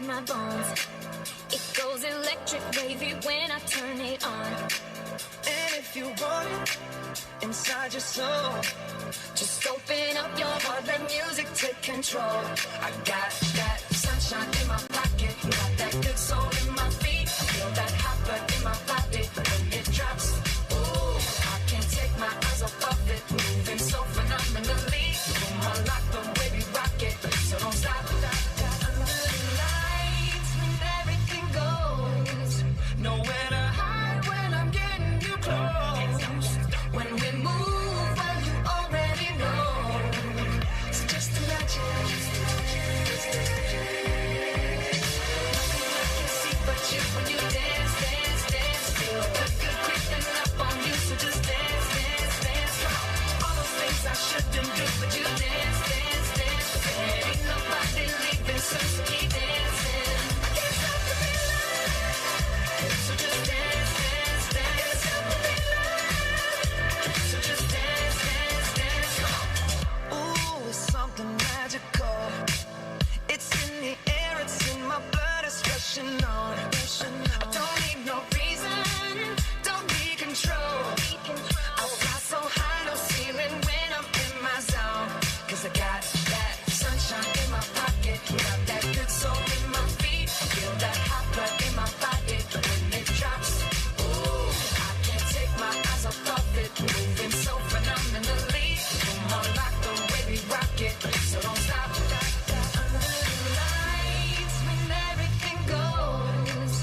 inside my bones. It goes electric wavy when I turn it on. And if you want it inside your soul, Just open up your heart, let music take control. I got that sunshine in my pocket, got that good soul in my feet. I feel that hot blood in my body when it drops. Ooh, I can't take my eyes off of it, moving so phenomenally. Boom, I like the way we rock it, so don't stop. Under the lights when everything goes. Nowhere to hide when I'm getting you close. When we move, well, you already know. So just imagine. Nothing I can see but you when you dance, dance, dance. Feel the good creeping up on you, so just dance, dance, dance. Come on. All those things I shouldn't do, but you dance, dance, dance. There ain't nobody leaving, so keep dancing. I can't stop the feeling. So just dance, dance, dance. So just dance, dance, dance. Come on. Ooh, it's something magical. It's in the air, it's in my blood, it's rushing on. I don't need no reason, don't need control. I fly so high, no ceiling when I'm in my zone. 'Cause I got that sunshine in my pocket, got that good soul in my feet. I feel that hot blood in my body when it drops. Ooh, I can't take my eyes off of it, moving so phenomenally. Boom, I like the way we rock it, so don't stop. Under the lights when everything goes.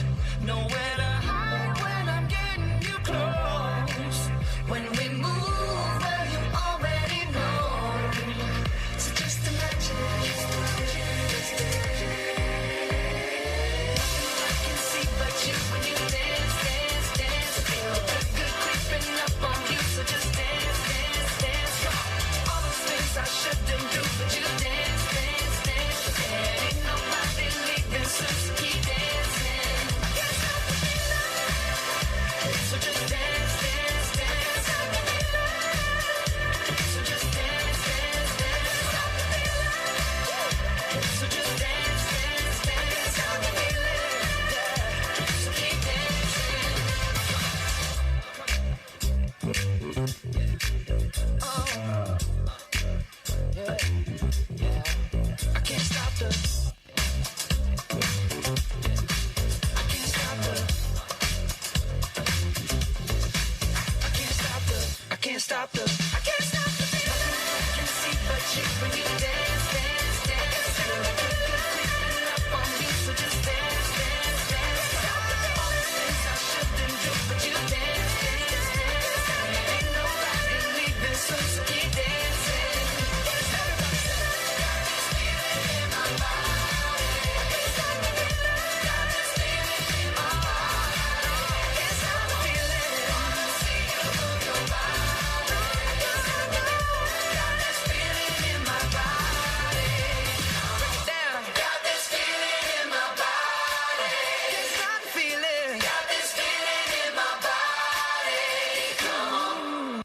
Nowhere to hide when I'm getting you close. When we move, well, you already know. So just imagine. Nothing I can see but you when you dance, dance, dance. Feel the good creeping up on you, so just dance, dance, dance. Come on. All those things I shouldn't do, but you Dance, dance, dance. There ain't nobody leaving, so keep dancing. I can't stop the feeling. So just dance, dance, dance. So just dance, dance, dance. So just dance, dance, dance. So keep dancing. I can't stop the. I can't stop the. I can't stop the. I can't stop the. I can't stop the feeling. I can see but you when you dance, dance, dance. Feel the good creeping up on you, so just dance, dance, dance. All the things I shouldn't do, but you dance, dance, dance. Ain't nobody leaving, so keep dancing. Everybody say, got this feeling in my body. Can't stop the feeling. Got this feeling in my body. Can't stop the feeling. Wanna see you move your body. Got this feeling in my body. Down. Got this feeling in my body. Can't stop the feeling. Got this feeling in my body. Come on.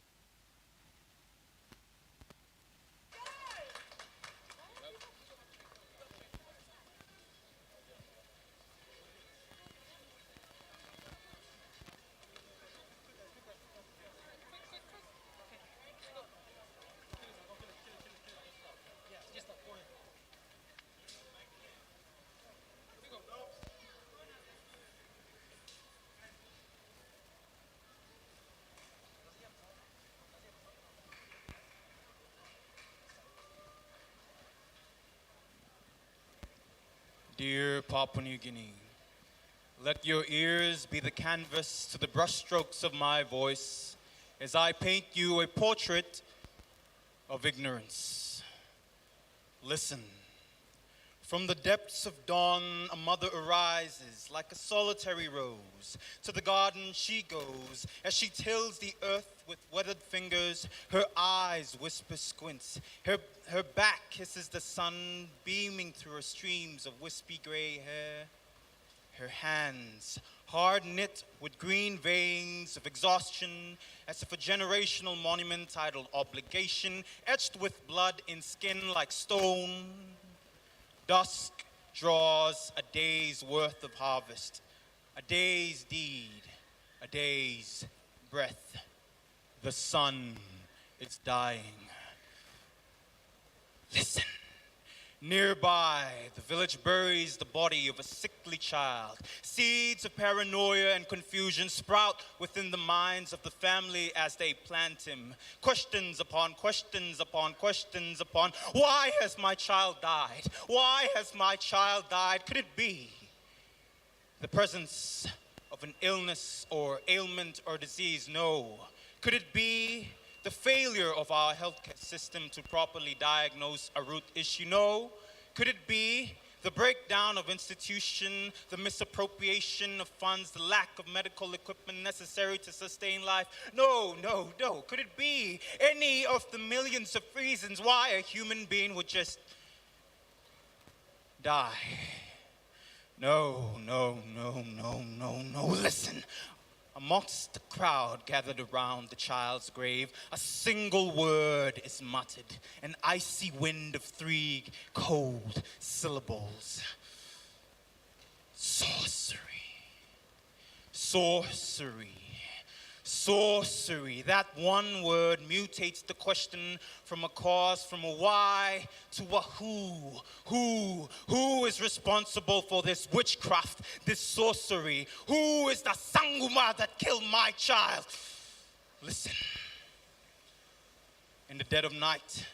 Dear Papua New Guinea, let your ears be the canvas to the brushstrokes of my voice as I paint you a portrait of ignorance. Listen. From the depths of dawn, a mother arises like a solitary rose. To the garden she goes as she tills the earth with weathered fingers. Her eyes whisper squints. Her back kisses the sun, beaming through her streams of wispy gray hair. Her hands, hard knit with green veins of exhaustion, as if a generational monument titled Obligation, etched with blood in skin like stone. Dusk draws a day's worth of harvest, a day's deed, a day's breath. The sun is dying. Listen. Nearby, the village buries the body of a sickly child. Seeds of paranoia and confusion sprout within the minds of the family as they plant him. Questions upon questions upon questions upon, why has my child died? Why has my child died? Could it be the presence of an illness or ailment or disease? No. Could it be the failure of our healthcare system to properly diagnose a root issue? No. Could it be the breakdown of institution, the misappropriation of funds, the lack of medical equipment necessary to sustain life? No, no, no. Could it be any of the millions of reasons why a human being would just die? No, no, no, no, no, no. Listen. Amongst the crowd gathered around the child's grave, a single word is muttered, an icy wind of 3 cold syllables. Sorcery. Sorcery. Sorcery. That one word mutates the question from a cause, from a why to a who. Who is responsible for this witchcraft, this sorcery? Who is the sanguma that killed my child? Listen. In the dead of night,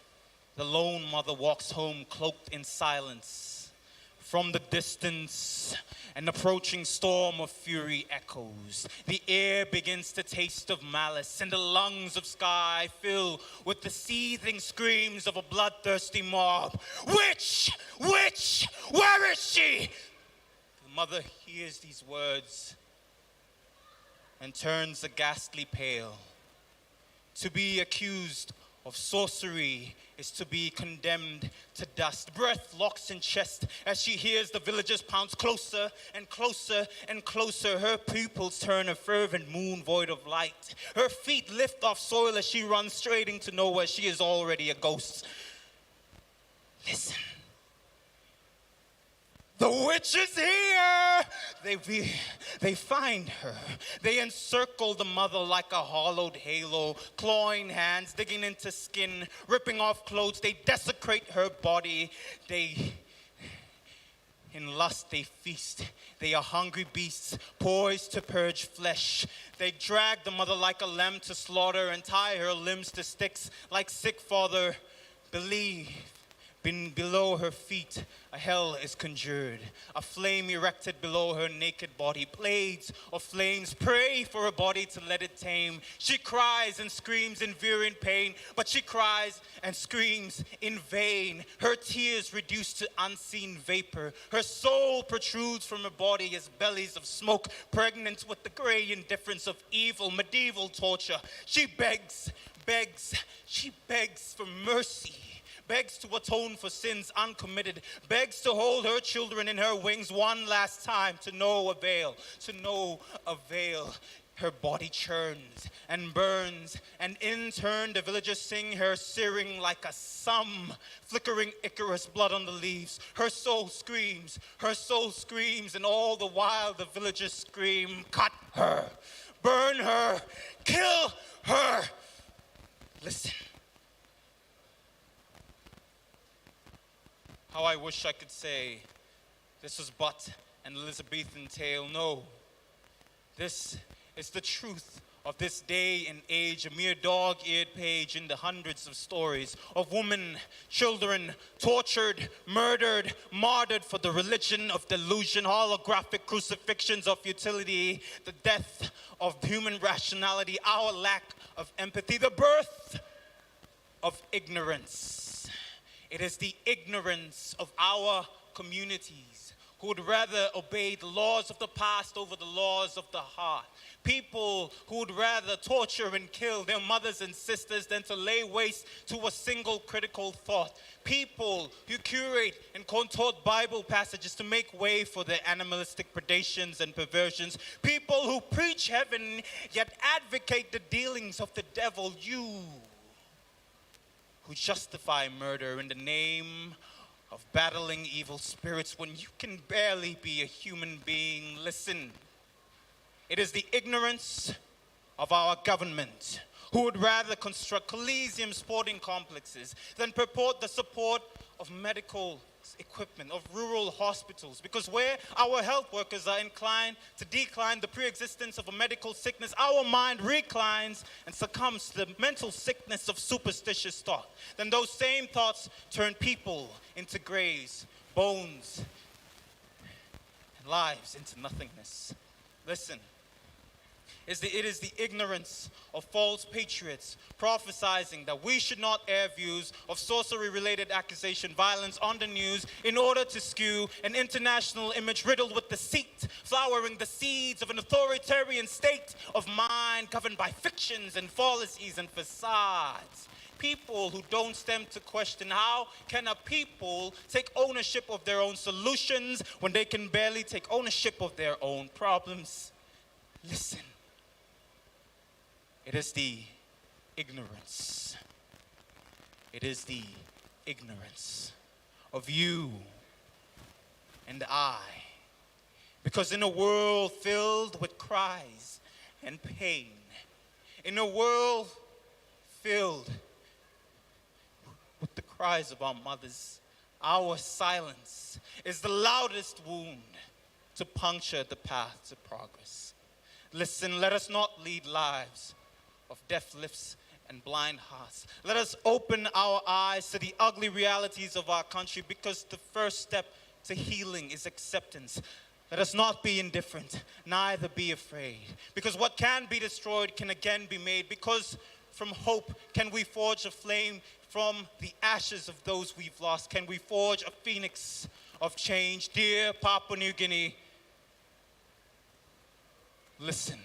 the lone mother walks home cloaked in silence. From the distance, an approaching storm of fury echoes. The air begins to taste of malice, and the lungs of sky fill with the seething screams of a bloodthirsty mob. Witch! Witch! Where is she? The mother hears these words and turns a ghastly pale. To be accused of sorcery is to be condemned to dust. Breath locks in chest as she hears the villagers pounce closer and closer and closer. Her pupils turn a fervent moon void of light. Her feet lift off soil as she runs straight into nowhere. She is already a ghost. Listen. The witch is here! They find her. They encircle the mother like a hollowed halo, clawing hands, digging into skin, ripping off clothes. They desecrate her body. In lust they feast. They are hungry beasts, poised to purge flesh. They drag the mother like a lamb to slaughter and tie her limbs to sticks like sick father. Believe. Below her feet, a hell is conjured. A flame erected below her naked body. Blades of flames pray for her body to let it tame. She cries and screams in virulent pain, but she cries and screams in vain. Her tears reduced to unseen vapor. Her soul protrudes from her body as bellies of smoke, pregnant with the gray indifference of evil, medieval torture. She begs for mercy. Begs to atone for sins uncommitted, begs to hold her children in her wings one last time, to no avail. Her body churns and burns, and in turn the villagers sing her searing like a sum, flickering Icarus blood on the leaves. Her soul screams, and all the while the villagers scream, cut her, burn her, kill her. Listen. How I wish I could say this was but an Elizabethan tale. No, this is the truth of this day and age, a mere dog-eared page in the hundreds of stories of women, children, tortured, murdered, martyred for the religion of delusion, holographic crucifixions of futility, the death of human rationality, our lack of empathy, the birth of ignorance. It is the ignorance of our communities who would rather obey the laws of the past over the laws of the heart. People who would rather torture and kill their mothers and sisters than to lay waste to a single critical thought. People who curate and contort Bible passages to make way for their animalistic predations and perversions. People who preach heaven yet advocate the dealings of the devil. You who justify murder in the name of battling evil spirits when you can barely be a human being. Listen, it is the ignorance of our government who would rather construct Coliseum sporting complexes than purport the support of medical equipment, of rural hospitals. Because where our health workers are inclined to decline the pre-existence of a medical sickness, our mind reclines and succumbs to the mental sickness of superstitious thought. Then those same thoughts turn people into graves, bones, and lives into nothingness. Listen. It is the ignorance of false patriots prophesizing that we should not air views of sorcery-related accusation violence on the news in order to skew an international image riddled with deceit, flowering the seeds of an authoritarian state of mind governed by fictions and fallacies and facades. People who don't stem to question how can a people take ownership of their own solutions when they can barely take ownership of their own problems. Listen. It is the ignorance. It is the ignorance of you and I. Because in a world filled with cries and pain, in a world filled with the cries of our mothers, our silence is the loudest wound to puncture the path to progress. Listen, let us not lead lives of deaf lips and blind hearts. Let us open our eyes to the ugly realities of our country, because the first step to healing is acceptance. Let us not be indifferent, neither be afraid, because what can be destroyed can again be made, because from hope can we forge a flame, from the ashes of those we've lost can we forge a phoenix of change. Dear Papua New Guinea, listen.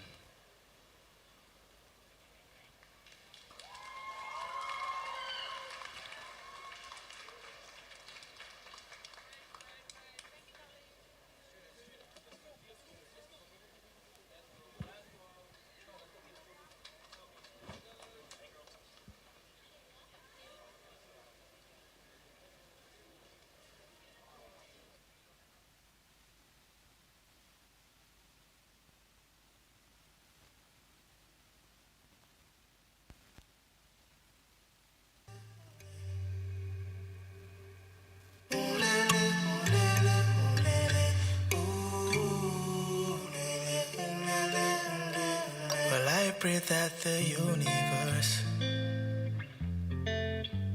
Well, I pray that the universe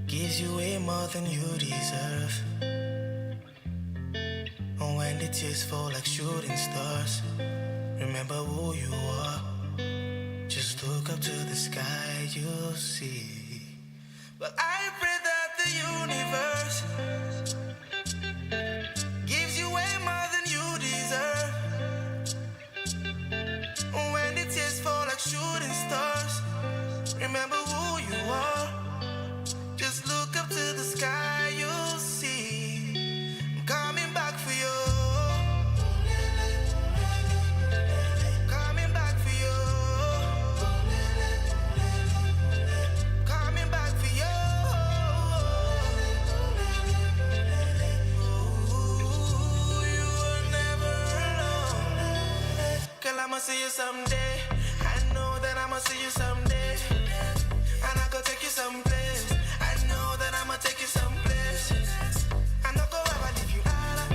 gives you way more than you deserve. And when the tears fall like shooting stars, remember who you are. Just look up to the sky, you'll see. Well, I pray that the universe gives you way more than you deserve. When the tears fall like shooting stars, remember who you are. Just look up to the sky, you'll see. I'm coming back for you. Coming back for you. Coming back for you. Ooh, you were never alone. Girl, I'ma see you someday. I know that I'ma see you someday. And I go take you someplace. I know that I'ma take you someplace. I no go ever leave you ala.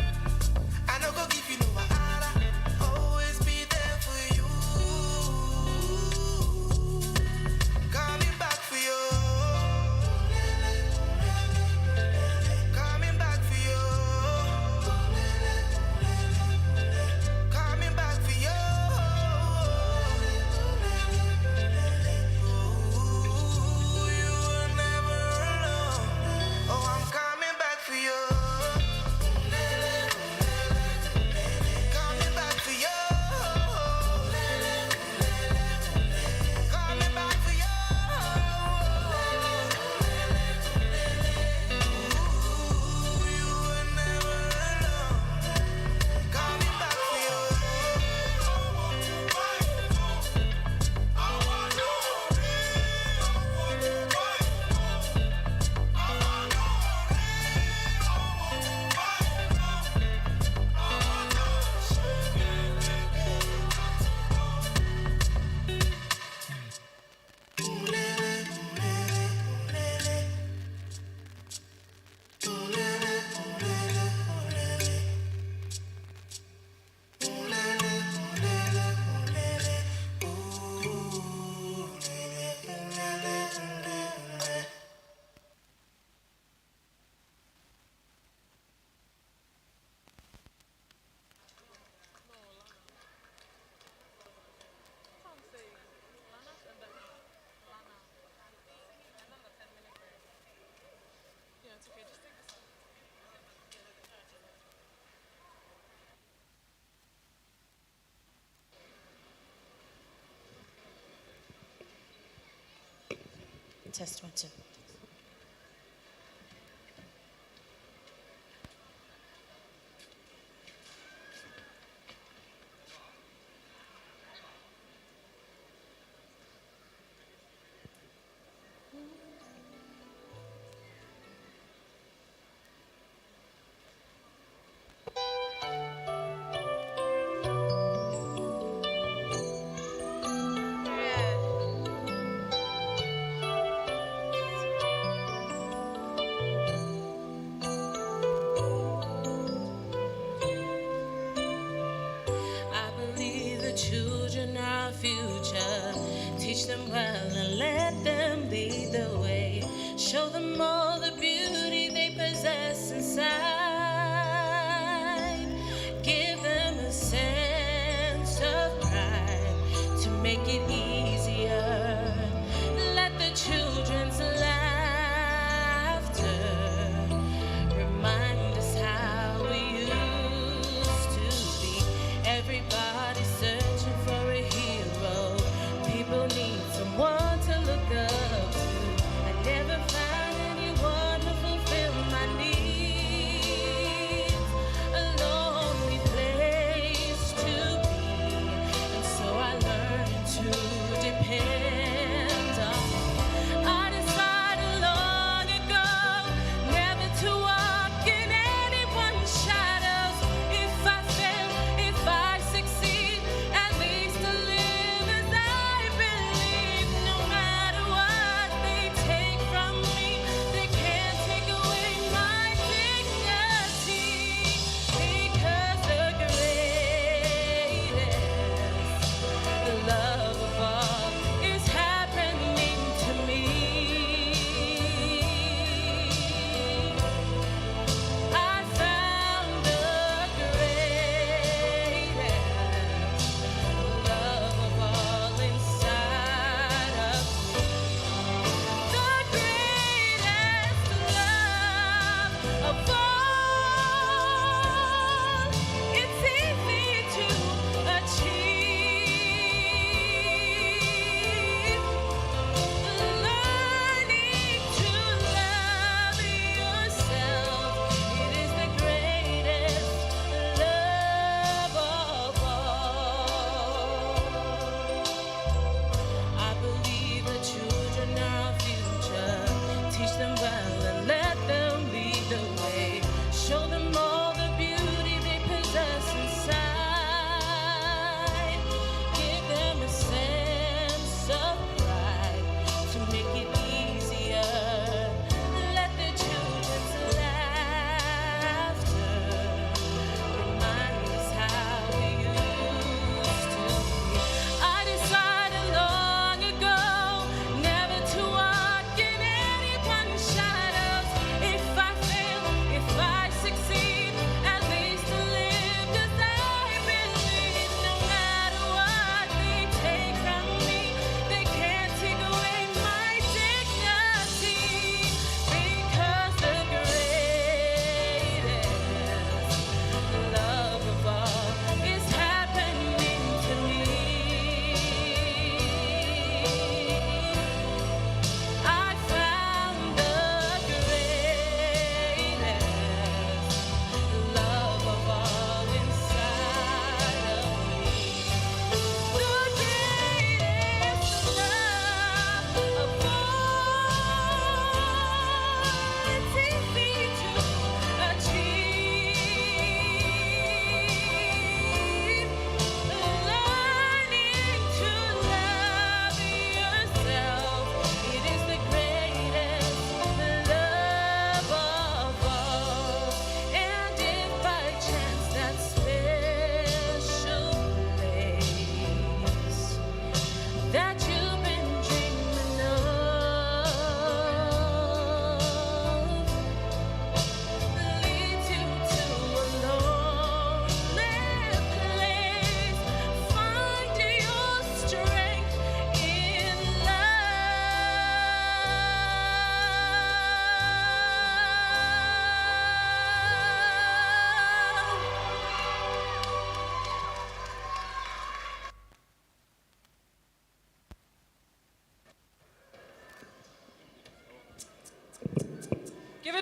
I no go give you no ala. Always be there for you. Coming back for you. Coming back for you. Coming back for you. test 1, 2.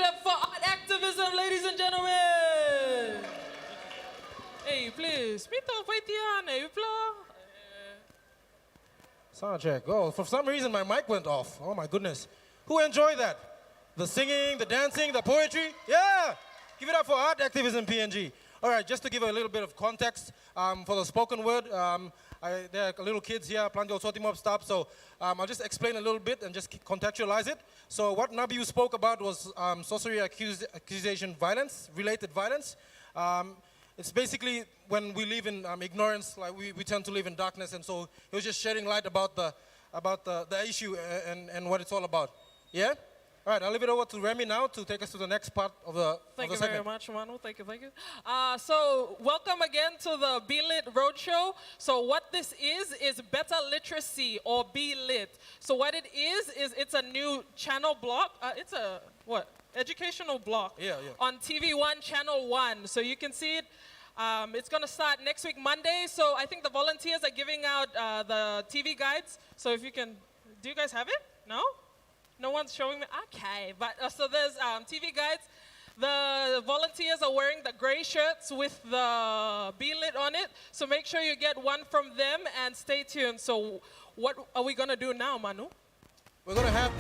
up for art activism, ladies and gentlemen. Hey, please. Sound check. Oh, for some reason my mic went off. Oh my goodness. Who enjoyed that? The singing, the dancing, the poetry? Yeah! Give it up for art activism, PNG. All right, just to give a little bit of context for the spoken word, there are little kids here, Planjo Sotimob stuff, so I'll just explain a little bit and just contextualize it. So what Nabiu spoke about was sorcery accusation violence, related violence. It's basically when we live in ignorance, like we tend to live in darkness, and so he was just shedding light about the issue and what it's all about. Yeah? All right, I'll leave it over to Remy now to take us to the next part of the Thank you segment. very much, Manu. Thank you. So welcome again to the BeLit Roadshow. So what this is better literacy, or BeLit. So what it is it's a new channel block. It's a, what? Educational block. Yeah. On TVWAN Channel 1. So you can see it. It's going to start next week, Monday. So I think the volunteers are giving out the TV guides. So if you can, do you guys have it? No? No one's showing me? Okay. But so there's TV guides. The volunteers are wearing the gray shirts with the BeLit on it. So make sure you get one from them and stay tuned. So what are we going to do now, Manu? We're going to have...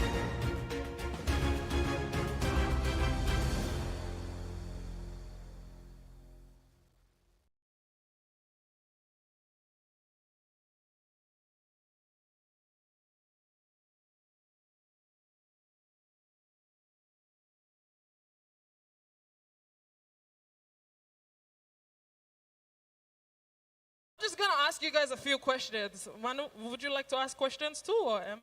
I'm just going to ask you guys a few questions. Manu, would you like to ask questions too? Or am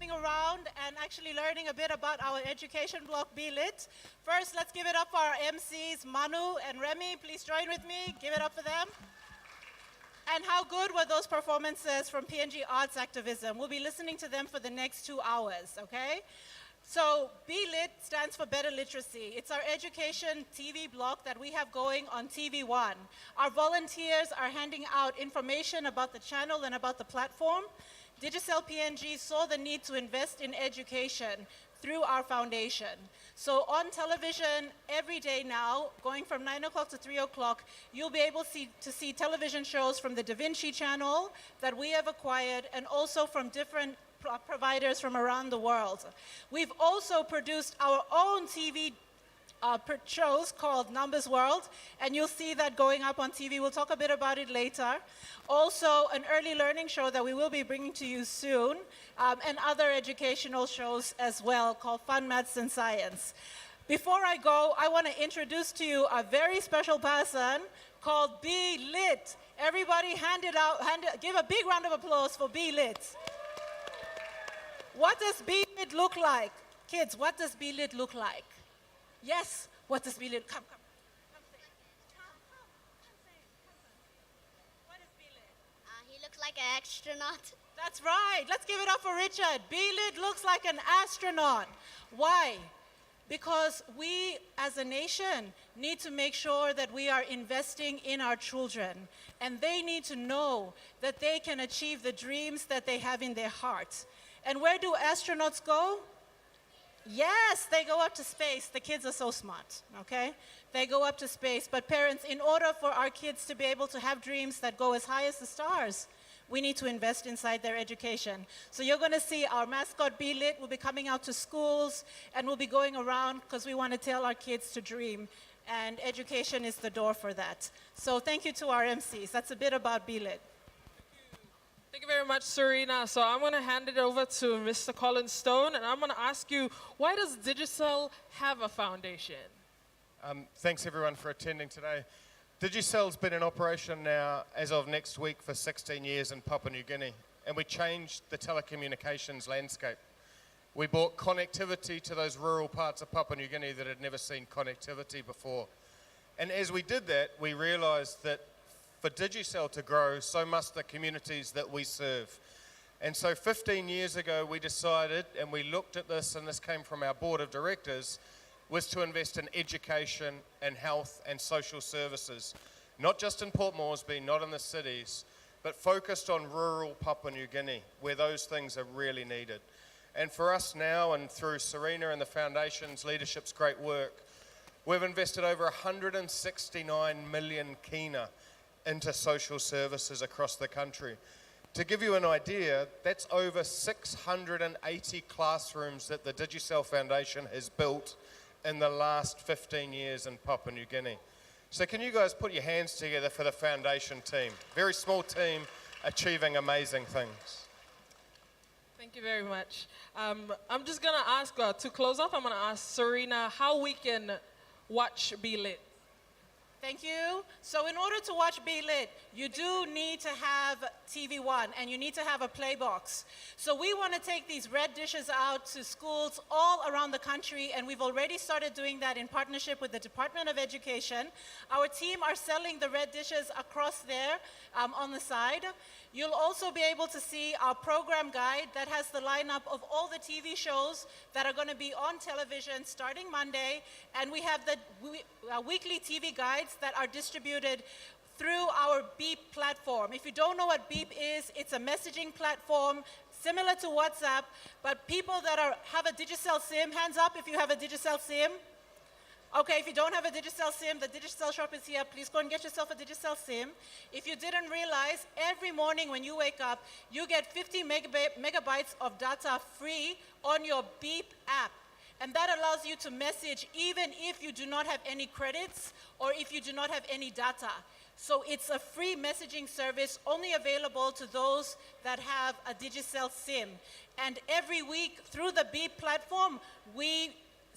around and actually learning a bit about our education block BeLit. First, let's give it up for our MCs, Manu and Remy. Please join with me. Give it up for them. And how good were those performances from PNG Arts Activism? We'll be listening to them for the next 2 hours, okay? So BeLit stands for Better Literacy. It's our education TV block that we have going on TVWAN. Our volunteers are handing out information about the channel and about the platform. Digicel PNG saw the need to invest in education through our foundation. So on television every day now, going from 9 o'clock to 3 o'clock, you'll be able to see television shows from the Da Vinci channel that we have acquired, and also from different providers from around the world. We've also produced our own TV shows called Numbers World, and you'll see that going up on TV. We'll talk a bit about it later. Also, an early learning show that we will be bringing to you soon, and other educational shows as well called Fun Maths and Science. Before I go, I want to introduce to you a very special person called BeLit. Everybody give a big round of applause for BeLit. What does BeLit look like? Kids, what does BeLit look like? Yes, what does BeLit? Come say. What is BeLit? He looks like an astronaut. That's right. Let's give it up for Richard. BeLit looks like an astronaut. Why? Because we as a nation need to make sure that we are investing in our children, and they need to know that they can achieve the dreams that they have in their hearts. And where do astronauts go? Yes, they go up to space. The kids are so smart, okay? They go up to space. But parents, in order for our kids to be able to have dreams that go as high as the stars, we need to invest inside their education. So you're going to see our mascot BeLit will be coming out to schools, and we'll be going around because we want to tell our kids to dream. And education is the door for that. So thank you to our MCs. That's a bit about BeLit. Thank you very much, Serena. So I'm going to hand it over to Mr. Colin Stone, and I'm going to ask you, why does Digicel have a foundation? Thanks everyone for attending today. Digicel's been in operation now as of next week for 16 years in Papua New Guinea, and we changed the telecommunications landscape. We brought connectivity to those rural parts of Papua New Guinea that had never seen connectivity before. And as we did that, we realized that for Digicel to grow, so must the communities that we serve. And so 15 years ago, we decided, and we looked at this, and this came from our board of directors, was to invest in education and health and social services. not just in Port Moresby, not in the cities, but focused on rural Papua New Guinea, where those things are really needed. And for us now, and through Serena and the Foundation's leadership's great work, we've invested over 169 million kina into social services across the country. To give you an idea, that's over 680 classrooms that the Digicel Foundation has built in the last 15 years in Papua New Guinea. So can you guys put your hands together for the Foundation team? Very small team achieving amazing things. Thank you very much. I'm just gonna ask, to close off, I'm gonna ask Serena how we can watch BeLit. Thank you. So in order to watch BeLit, you do need to have TVWAN and you need to have a play box. So we want to take these red dishes out to schools all around the country, and we've already started doing that in partnership with the Department of Education. Our team are selling the red dishes across there on the side. You'll also be able to see our program guide that has the lineup of all the TV shows that are going to be on television starting Monday, and we have the weekly TV guides that are distributed through our BEEP platform. If you don't know what BEEP is, it's a messaging platform similar to WhatsApp, but people that have a Digicel SIM, hands up if you have a Digicel SIM. Okay, if you don't have a Digicel SIM, the Digicel shop is here. Please go and get yourself a Digicel SIM. If you didn't realize, every morning when you wake up, you get 50 megabytes of data free on your BEEP app. And that allows you to message even if you do not have any credits or if you do not have any data. So it's a free messaging service only available to those that have a Digicel SIM. And every week through the BEEP platform, we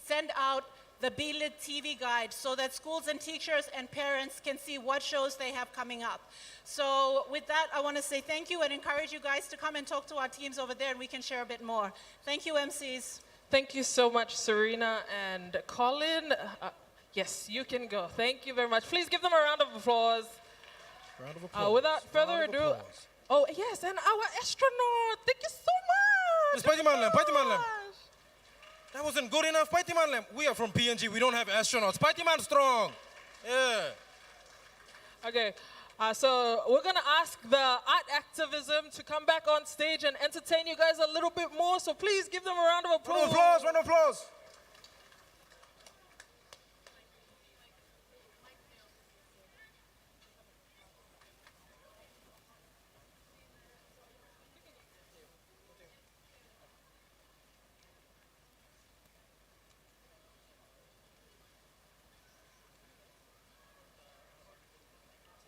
send out the BeLit TV guide so that schools and teachers and parents can see what shows they have coming up. So with that, I want to say thank you and encourage you guys to come and talk to our teams over there and we can share a bit more. Thank you, MCs. Thank you so much, Serena and Colin. Yes, you can go. Thank you very much. Please give them a round of applause. Round of applause. Without further ado, oh yes, and our astronaut. Thank you so much. Paitimanlam. That wasn't good enough. Paitimanlam. We are from PNG. We don't have astronauts. Paitiman strong. Yeah. Okay, so we're gonna ask the art activism to come back on stage and entertain you guys a little bit more. So please give them a round of applause. Round of applause.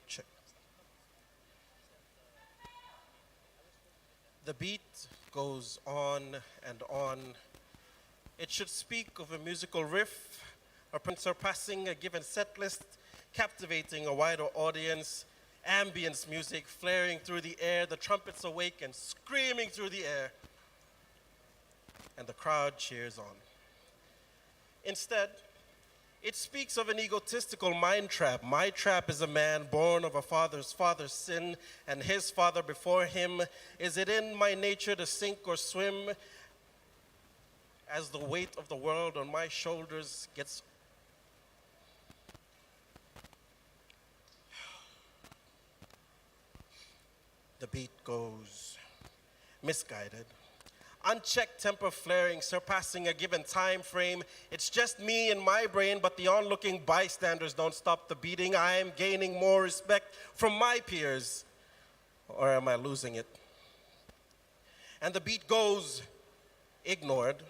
Check. The beat goes on and on. It should speak of a musical riff, surpassing a given set list, captivating a wider audience, ambience music flaring through the air, the trumpets awake and screaming through the air, and the crowd cheers on. Instead, it speaks of an egotistical mind trap. My trap is a man born of a father's sin, and his father before him. Is it in my nature to sink or swim as the weight of the world on my shoulders gets... The beat goes misguided. Unchecked temper flaring, surpassing a given time frame. It's just me and my brain, but the onlooking bystanders don't stop the beating. I am gaining more respect from my peers. Or am I losing it? And the beat goes ignored.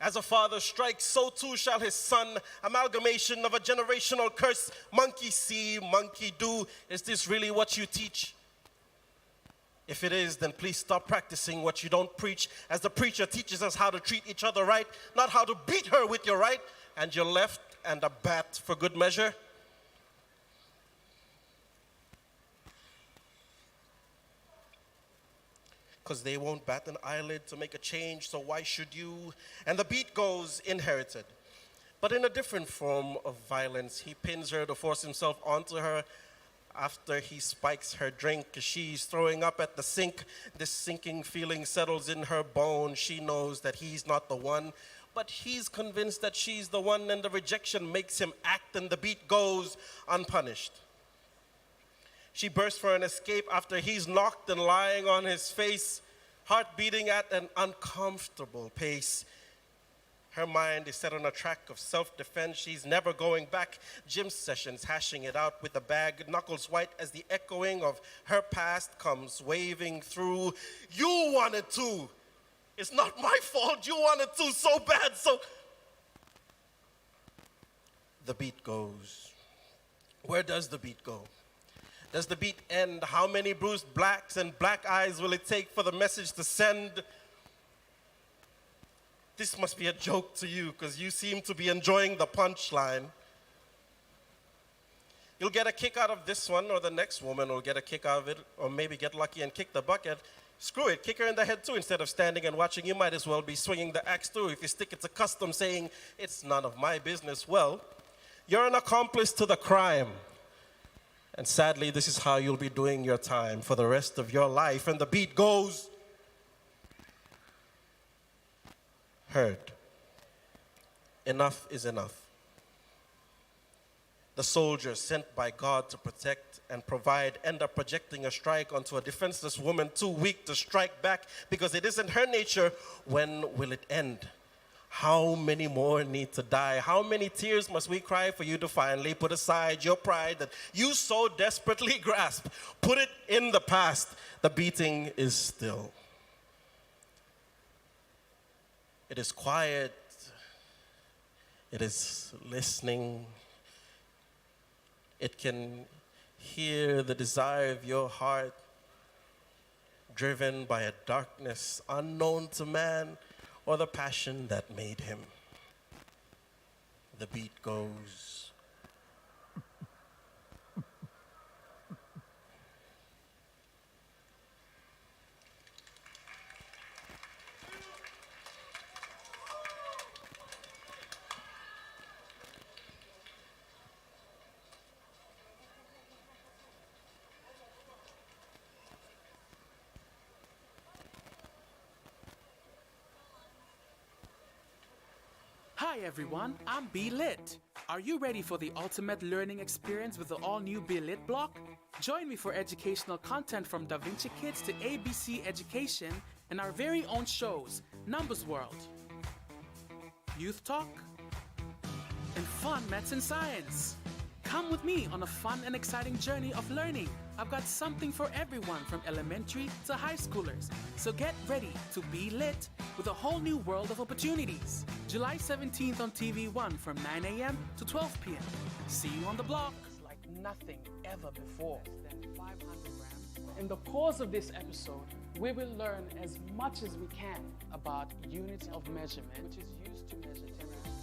As a father strikes, so too shall his son. Amalgamation of a generational curse. Monkey see, monkey do. Is this really what you teach? If it is, then please stop practicing what you don't preach, as the preacher teaches us how to treat each other right, not how to beat her with your right and your left and a bat for good measure. Because they won't bat an eyelid to make a change, so why should you? And the beat goes inherited, but in a different form of violence. He pins her to force himself onto her. After he spikes her drink, she's throwing up at the sink. This sinking feeling settles in her bones. She knows that he's not the one, but he's convinced that she's the one, and the rejection makes him act, and the beat goes unpunished. She bursts for an escape after he's knocked and lying on his face, heart beating at an uncomfortable pace. Her mind is set on a track of self-defense. She's never going back. Gym sessions, hashing it out with a bag, knuckles white as the echoing of her past comes waving through. You wanted to. It's not my fault. You wanted to so bad, so... The beat goes. Where does the beat go? Does the beat end? How many bruised blacks and black eyes will it take for the message to send? This must be a joke to you, because you seem to be enjoying the punchline. You'll get a kick out of this one, or the next woman will get a kick out of it, or maybe get lucky and kick the bucket. Screw it, kick her in the head too. Instead of standing and watching, you might as well be swinging the axe too. If you stick it to custom saying, it's none of my business, well, you're an accomplice to the crime. And sadly, this is how you'll be doing your time for the rest of your life. And the beat goes. Heard. Enough is enough. The soldiers sent by God to protect and provide end up projecting a strike onto a defenseless woman too weak to strike back because it isn't her nature. When will it end? How many more need to die? How many tears must we cry for you to finally put aside your pride that you so desperately grasp? Put it in the past. The beating is still. It is quiet. It is listening. It can hear the desire of your heart, driven by a darkness unknown to man, or the passion that made him. The beat goes. Hi everyone, I'm BeLit. Are you ready for the ultimate learning experience with the all-new BeLit block? Join me for educational content from Da Vinci Kids to ABC Education and our very own shows, Numbers World, Youth Talk, and Fun Maths and Science. Come with me on a fun and exciting journey of learning. I've got something for everyone from elementary to high schoolers. So get ready to be lit with a whole new world of opportunities. July 17th on TVWAN from 9 a.m. to 12 p.m. See you on the block. Like nothing ever before. In the course of this episode, we will learn as much as we can about units of measurement, which is used to measure temperature,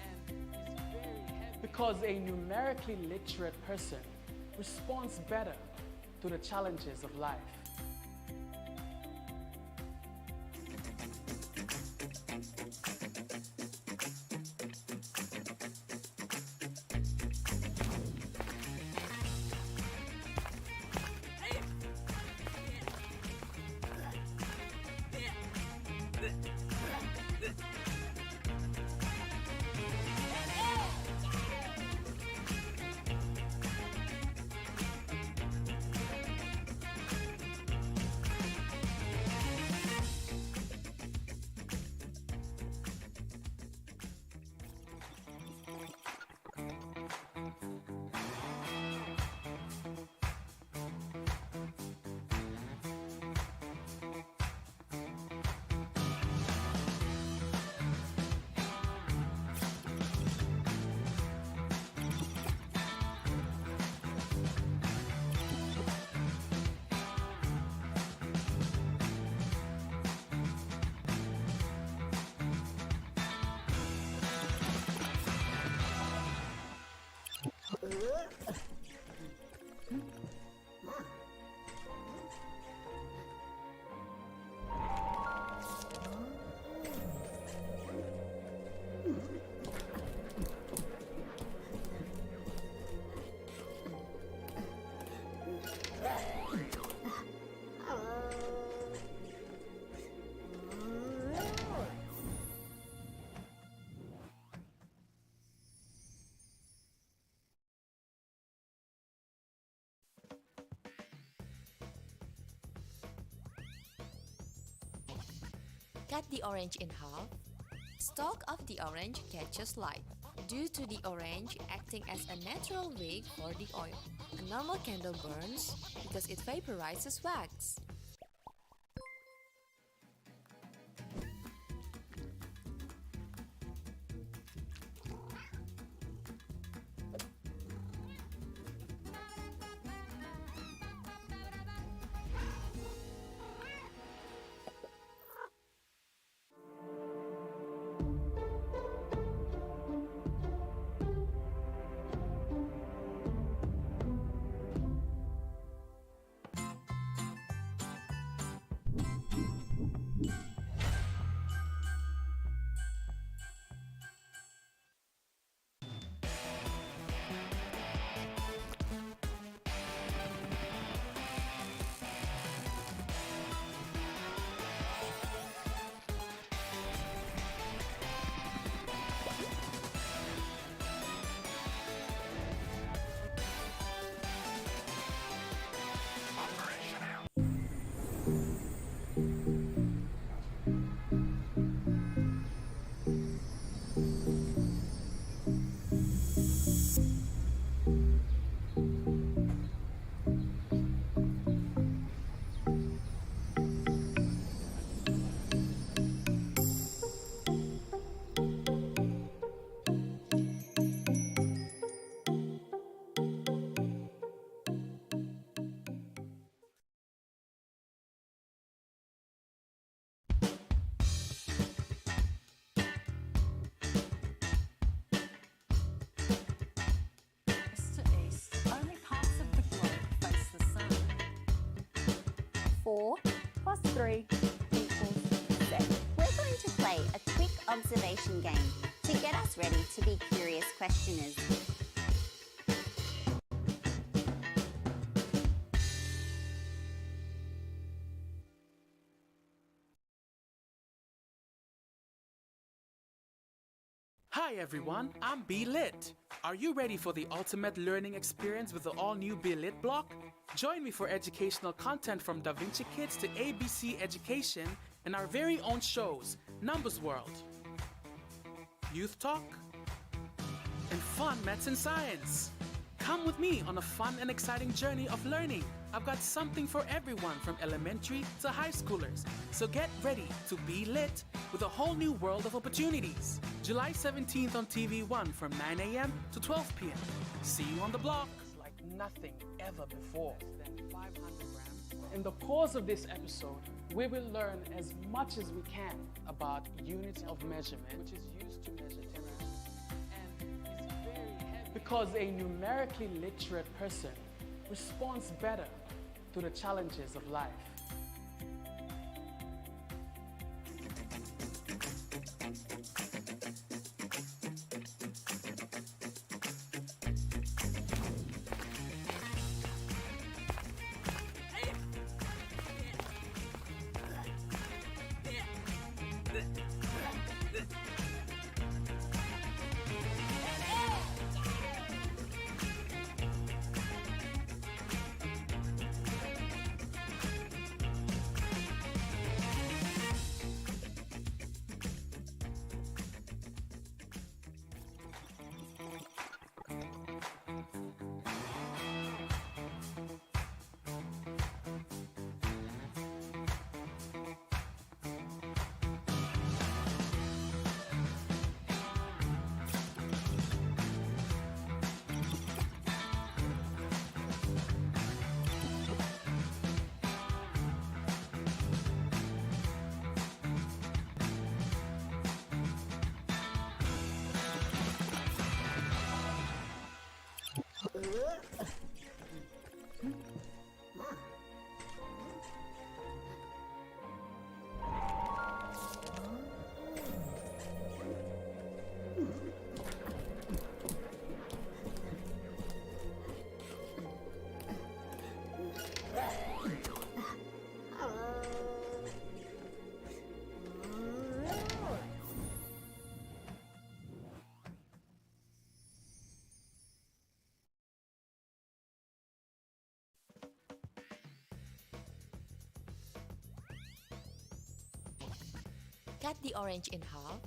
and is very heavy because a numerically literate person responds better to the challenges of life. Cut the orange in half. Stalk of the orange catches light, due to the orange acting as a natural wick for the oil. A normal candle burns because it vaporizes wax. West to east, only parts of the globe face the sun. 4 plus 3 equals 7. We're going to play a quick observation game to get us ready to be curious questioners. Hi everyone, I'm BeLit. Are you ready for the ultimate learning experience with the all-new BeLit block? Join me for educational content from Da Vinci Kids to ABC Education and our very own shows, Numbers World, Youth Talk, and Fun Maths and Science. Come with me on a fun and exciting journey of learning. I've got something for everyone from elementary to high schoolers. So get ready to be lit with a whole new world of opportunities. July 17th on TVWAN from 9 a.m. to 12 p.m. See you on the block. Like nothing ever before. Than 500 grams. In the course of this episode, we will learn as much as we can about units of measurement, which is used to measure temperature, and is very heavy because a numerically literate person responds better to the challenges of life. Cut the orange in half.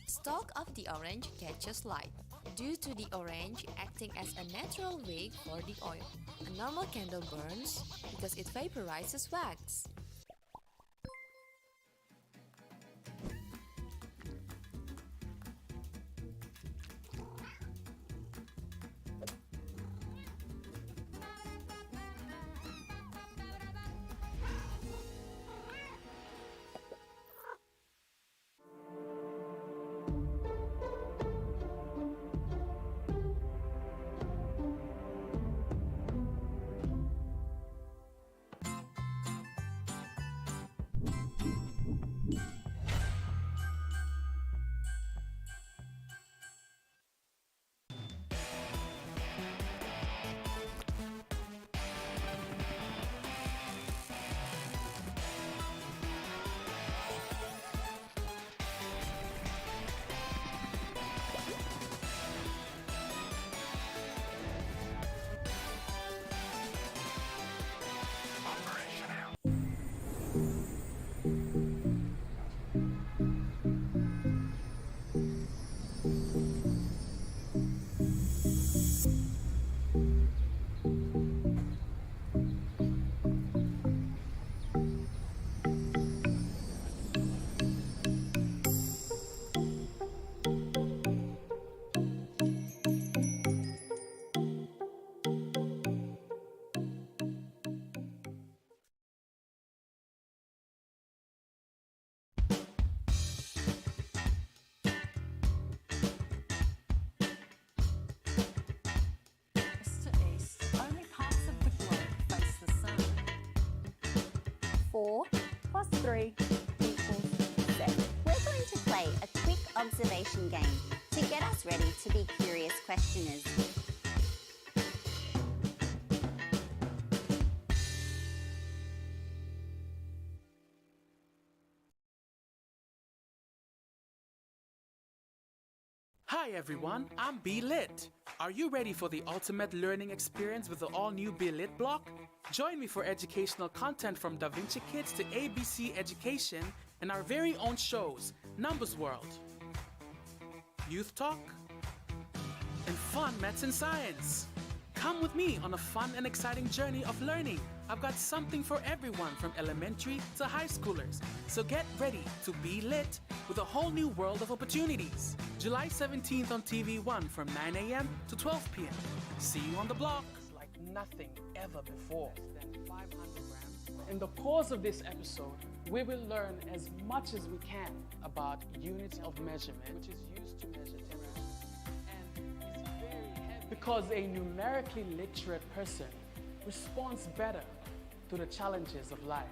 Stalk of the orange catches light due to the orange acting as a natural wick for the oil. A normal candle burns because it vaporizes wax. West to east, only parts of the globe face the sun. 4 plus 3 equals 7. We're going to play a quick observation game to get us ready to be curious questioners. Hi everyone, I'm BeLit. Are you ready for the ultimate learning experience with the all-new BeLit block? Join me for educational content from Da Vinci Kids to ABC Education and our very own shows, Numbers World, Youth Talk, and Fun Maths and Science. Come with me on a fun and exciting journey of learning. I've got something for everyone from elementary to high schoolers. So get ready to be lit with a whole new world of opportunities. July 17th on TVWAN from 9 a.m. to 12 p.m. See you on the block. Like nothing ever before. Than 500 grams. In the course of this episode, we will learn as much as we can about units of measurement, which is used to measure temperature, and is very heavy because a numerically literate person responds better to the challenges of life.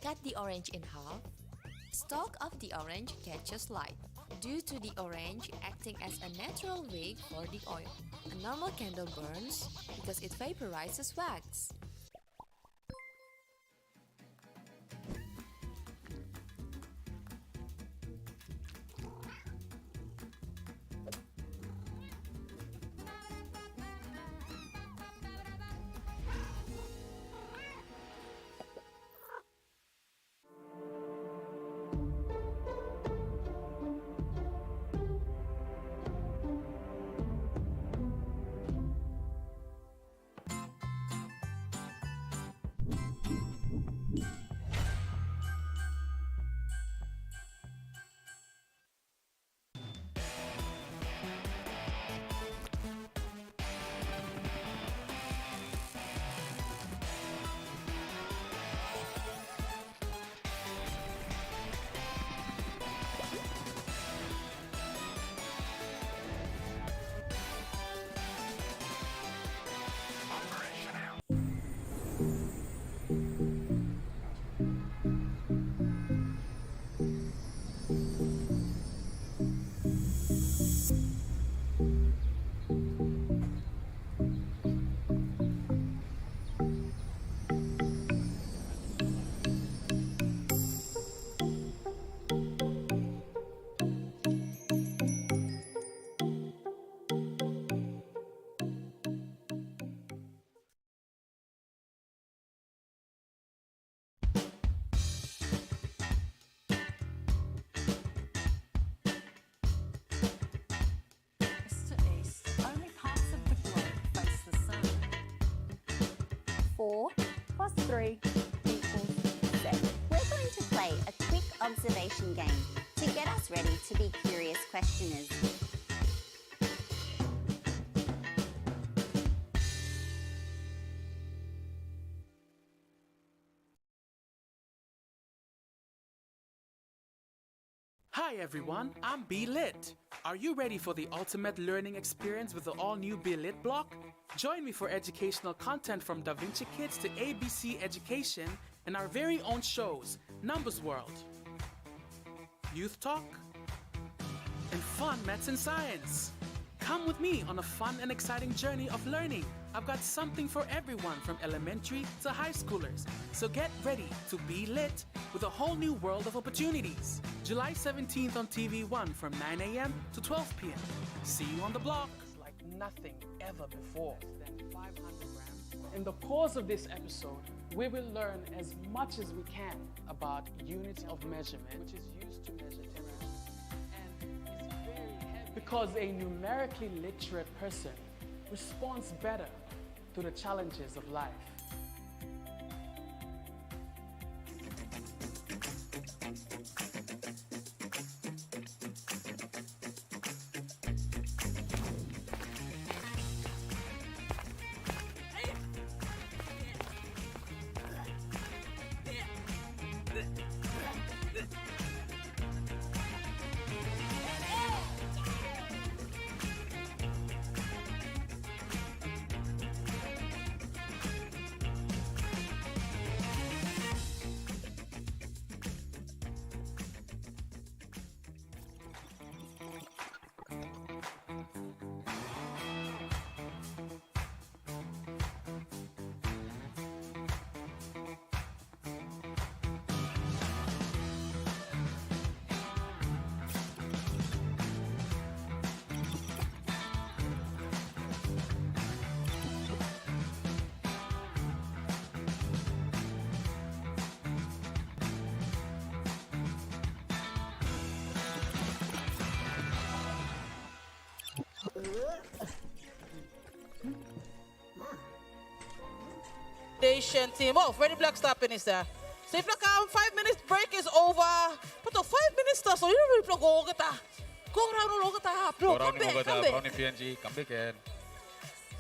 Cut the orange in half. Stalk of the orange catches light due to the orange acting as a natural wick for the oil. A normal candle burns because it vaporizes wax. West to east, only parts of the globe face the sun. 4 plus 3 equals 7. We're going to play a quick observation game to get us ready to be curious questioners. Hi everyone, I'm BeLit. Are you ready for the ultimate learning experience with the all-new BeLit block? Join me for educational content from Da Vinci Kids to ABC Education and our very own shows, Numbers World, Youth Talk, and Fun Maths and Science. Come with me on a fun and exciting journey of learning. I've got something for everyone from elementary to high schoolers. So get ready to be lit with a whole new world of opportunities. July 17th on TVWAN from 9 a.m. to 12 p.m. See you on the block. Like nothing ever before. Than 500 grams. In the course of this episode, we will learn as much as we can about units of measurement, which is used to measure temperature, and is very heavy because a numerically literate person responds better to the challenges of life. Nation team. Oh, Freddie Black stopping is there. So if like 5 minutes break is over, but the 5 minutes so you don't really go around come back. PNG, come back in.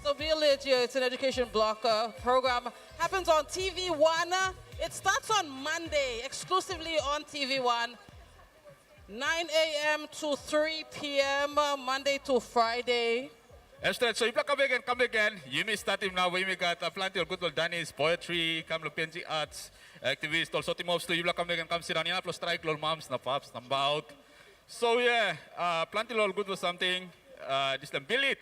So BeLit here, it's an education block program. Happens on TV1. It starts on Monday, exclusively on TV1. 9 a.m. to 3 p.m. Monday to Friday. Esther, so if you come again, you may start him now. We got plenty of good old Danny's poetry, come PNG arts, activists, also team of you come again, come sit down, plus strike lol moms, na pops, na out. So yeah, plenty of good for something. This is BeLit.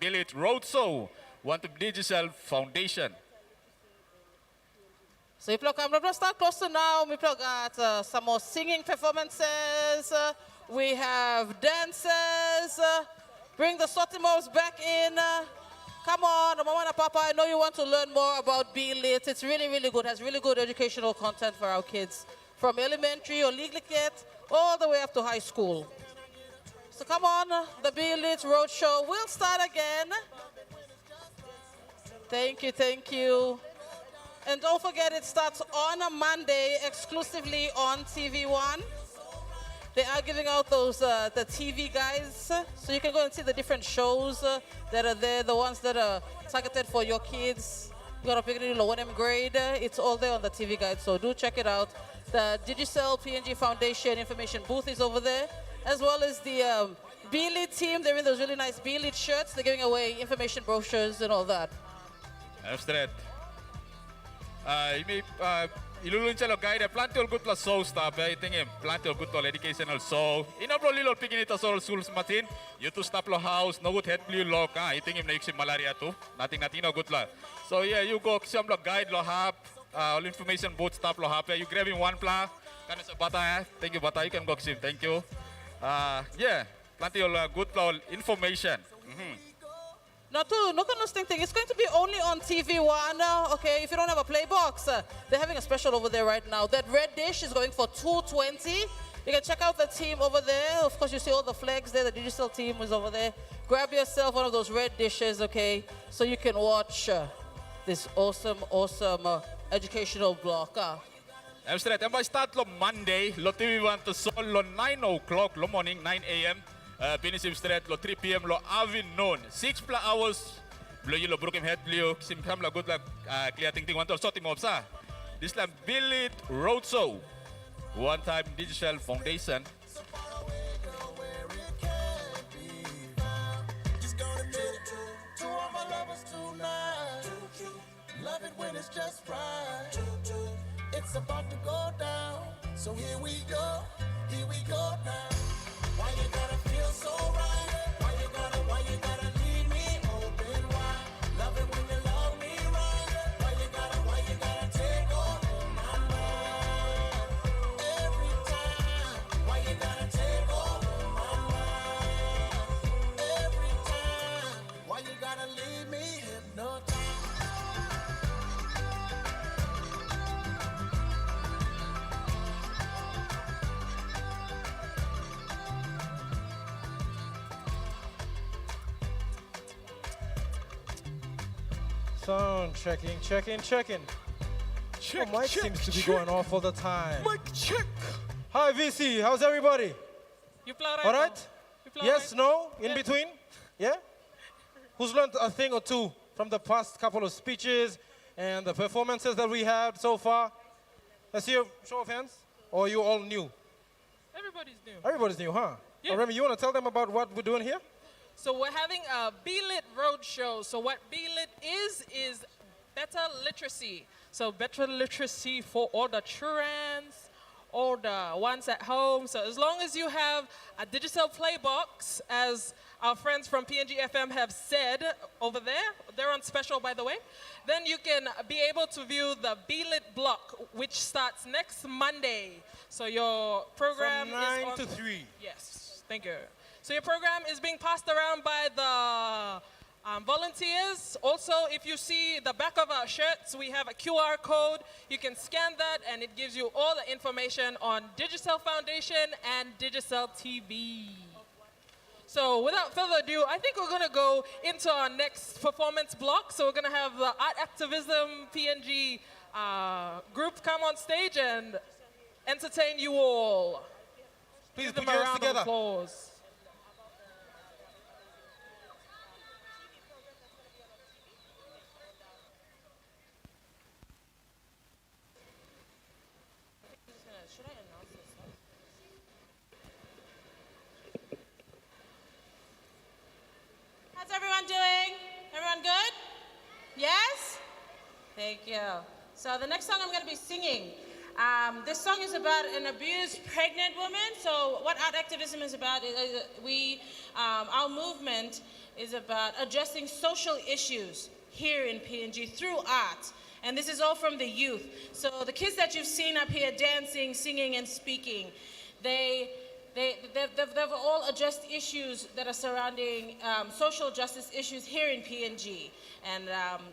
BeLit Roadshow, one to digital foundation. So if you come, start closer now. We got some more singing performances. We have dances. Bring the Sotimos back in. Come on, Mama and Papa, I know you want to learn more about BeLit. It's really, really good. It has really good educational content for our kids. From elementary or legal kid all the way up to high school. So come on, the BeLit Roadshow. We'll start again. Thank you, thank you. And don't forget, it starts on a Monday exclusively on TVWAN. They are giving out those the TV guides, so you can go and see the different shows that are there, the ones that are targeted for your kids. You got to pick it in 1M grade. It's all there on the TV guide, so do check it out. The Digicel PNG Foundation information booth is over there, as well as the BeLit team. They're in those really nice BeLit shirts. They're giving away information brochures and all that. That's right. You may ilulun siya lo guide plenty of good la show stuff I think plenty of good to educational show inablo lilo pigin ito sa schools matin you to stop lo house no good head blue lo ka I think na yung malaria to nating natino good la so yeah you go siyam lo guide lo hap all information both stop lo hap you grabbing one pla kana sa bata thank you bata you can go sim thank you yeah plenty of good lo information Not gonna thing. It's going to be only on TV1. Okay, if you don't have a play box, they're having a special over there right now. That red dish is going for $2.20. You can check out the team over there. Of course, you see all the flags there. The digital team is over there. Grab yourself one of those red dishes, okay, so you can watch this awesome educational block. That's right. And by start lo Monday, lo TV1 to sol lo 9 o'clock lo morning 9 a.m. Finish straight lo 3 p.m. lo avin noon 6 hours lo yelo broken head blue sim kam la good la clear ting one to so team sa this la BeLit Roadshow one time digital foundation To all my lovers tonight, love it when it's just right. It's about to go down, so here we go now. Why you gotta feel so right? Why you gotta leave me open wide? Love it when you love me right. Why you gotta take over my mind every time? Why you gotta take over my mind every time? Why you gotta leave me hypnotized? Sound checking. Check, mic seems to be going off all the time. Mic check. Hi VC, how's everybody? You play right All now. right? You play Yes, right? no, in Yeah. between? Yeah? Who's learned a thing or two from the past couple of speeches and the performances that we had so far? Let's see a show of hands. Or are you all new? Everybody's new. Everybody's new, huh? Yeah. Oh, Remy, you want to tell them about what we're doing here? So we're having a BeLit Roadshow. So what BeLit is better literacy. So better literacy for all the children, all the ones at home. So as long as you have a digital play box, as our friends from PNG FM have said over there, they're on special by the way, then you can be able to view the BeLit block, which starts next Monday. So your program From 9 is on to 3. Yes, thank you. So your program is being passed around by the volunteers. Also, if you see the back of our shirts, we have a QR code. You can scan that and it gives you all the information on Digicel Foundation and Digicel TV. So without further ado, I think we're gonna go into our next performance block. So we're gonna have the Art Activism PNG group come on stage and entertain you all. Please Give them put a your hands round together. of applause. How's Thank you. So the next song I'm going to be singing, this song is about an abused pregnant woman. So what art activism is about, our movement is about addressing social issues here in PNG through art. And this is all from the youth. So the kids that you've seen up here dancing, singing, and speaking, they've all addressed issues that are surrounding social justice issues here in PNG. And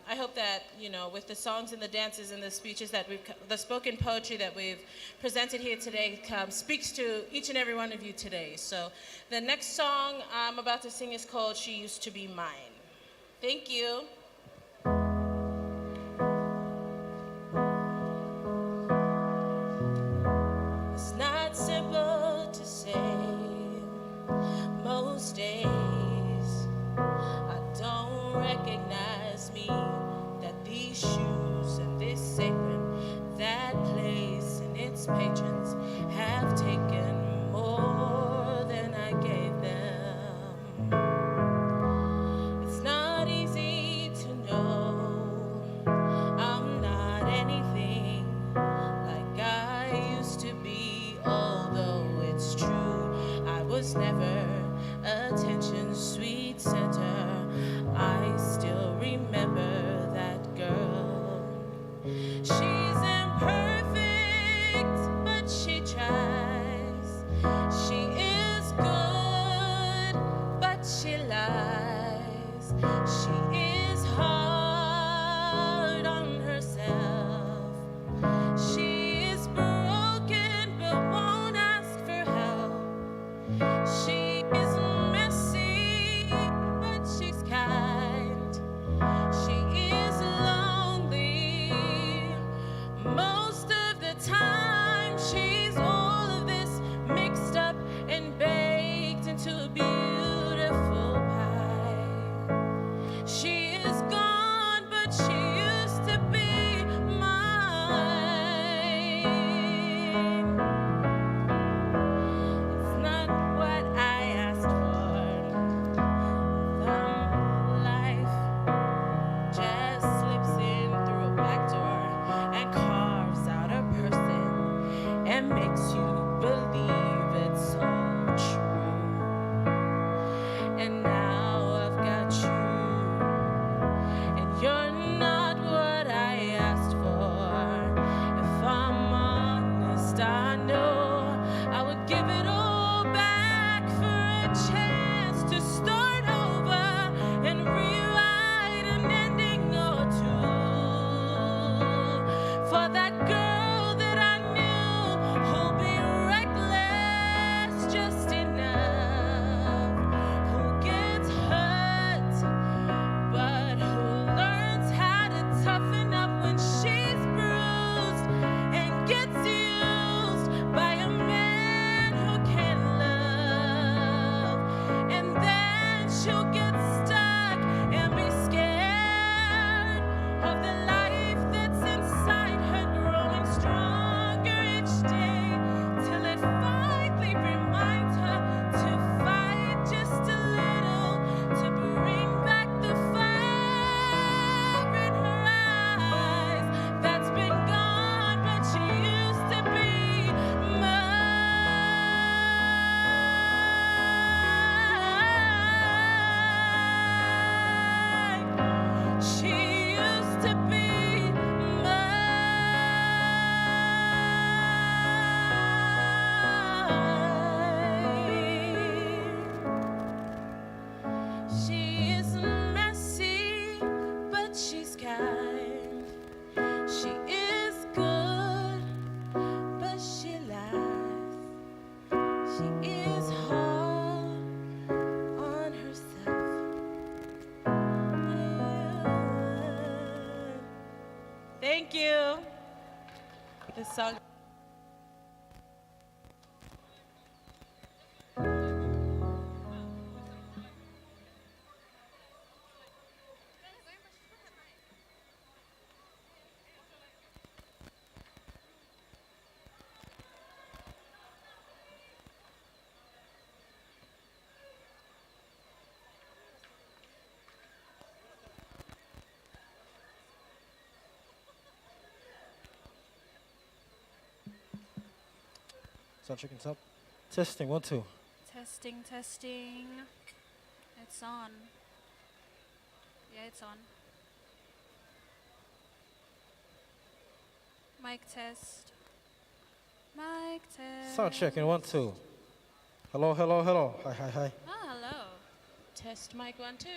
I hope that, with the songs and the dances and the speeches that the spoken poetry that we've presented here today speaks to each and every one of you today. So the next song I'm about to sing is called She Used to Be Mine. Thank you. It's not simple to say most days. I don't recognize me, that these shoes and this apron, that place and its patrons have taken more than I gave them. It's not easy to know I'm not anything like I used to be, although it's true I was never attention's sweet center. I still remember that girl. She's imperfect, but she tries. She is good, but she lies. She is hard on herself. She is broken, but won't ask for help. She is messy, but she's kind. She is lonely most of the time. She's all of this mixed up and baked into a beautiful pie. She is gone, but she used to be mine. It's not what I asked for. Life just slips in through a back door and carves out a person and makes you believe it's all true. And now I've got you, and you're not what I asked for. If I'm honest, I know I would give it all back for a chance to start over and rewrite an ending or two for that girl that I knew who'll be reckless just enough, who gets hurt but who learns how to toughen up when she's bruised and gets used by a man who can love. And then she'll get stuck and be scared of the life that's inside her, growing stronger each day till it finally reminds her to fight just a little, to bring back the fire in her eyes that's been gone, but she used to be mine. She used to be mine. She is messy, but she's kind. She is good, but she lies. She is hard on herself. Thank you. This song. Sound check and up. Testing, 1, 2. Testing, testing. It's on. Yeah, it's on. Mic test. Mic test. Sound checking, 1, 2. Hello, hello, hello. Hi, hi, hi. Ah, hello. Test mic 1, 2.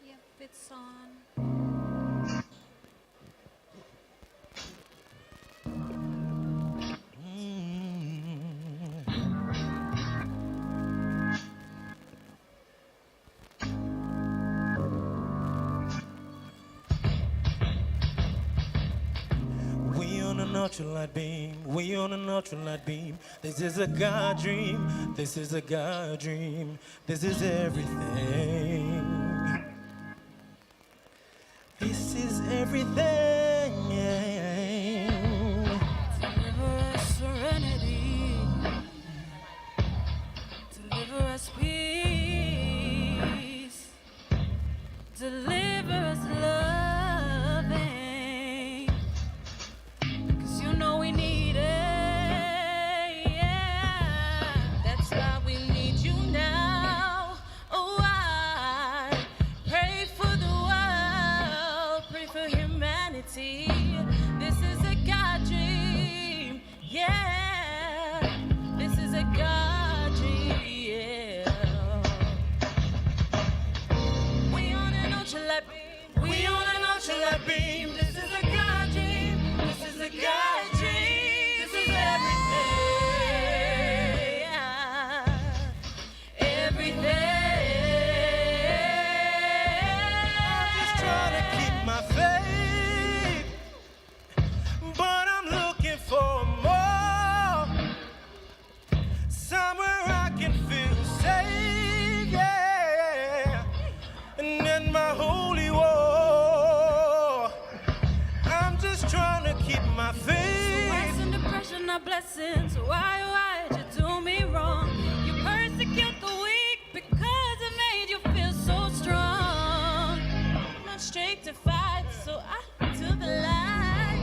Yep, it's on. We on an ultralight beam, we on an ultralight beam. This is a God dream, this is a God dream. This is everything. This is everything. Deliver us serenity. Deliver us peace. Deliver us loving. 'Cause you know we need it. Yeah. That's why we need you now. Oh, I pray for the world, pray for humanity. This is a God dream. Yeah. This is a God dream. Yeah. We on an ultralight beam. We on an ultralight beam. This is a God dream. This is a God dream. This is everything. Yeah. Everything. I'm just trying to keep my faith, but I'm looking for more. Somewhere I can feel safe, yeah. And in my holy war, I'm just trying to keep my faith. Why send depression our blessings? Why'd you do me wrong? You persecute the weak because it made you feel so strong. Not straight to fight, so I to the light.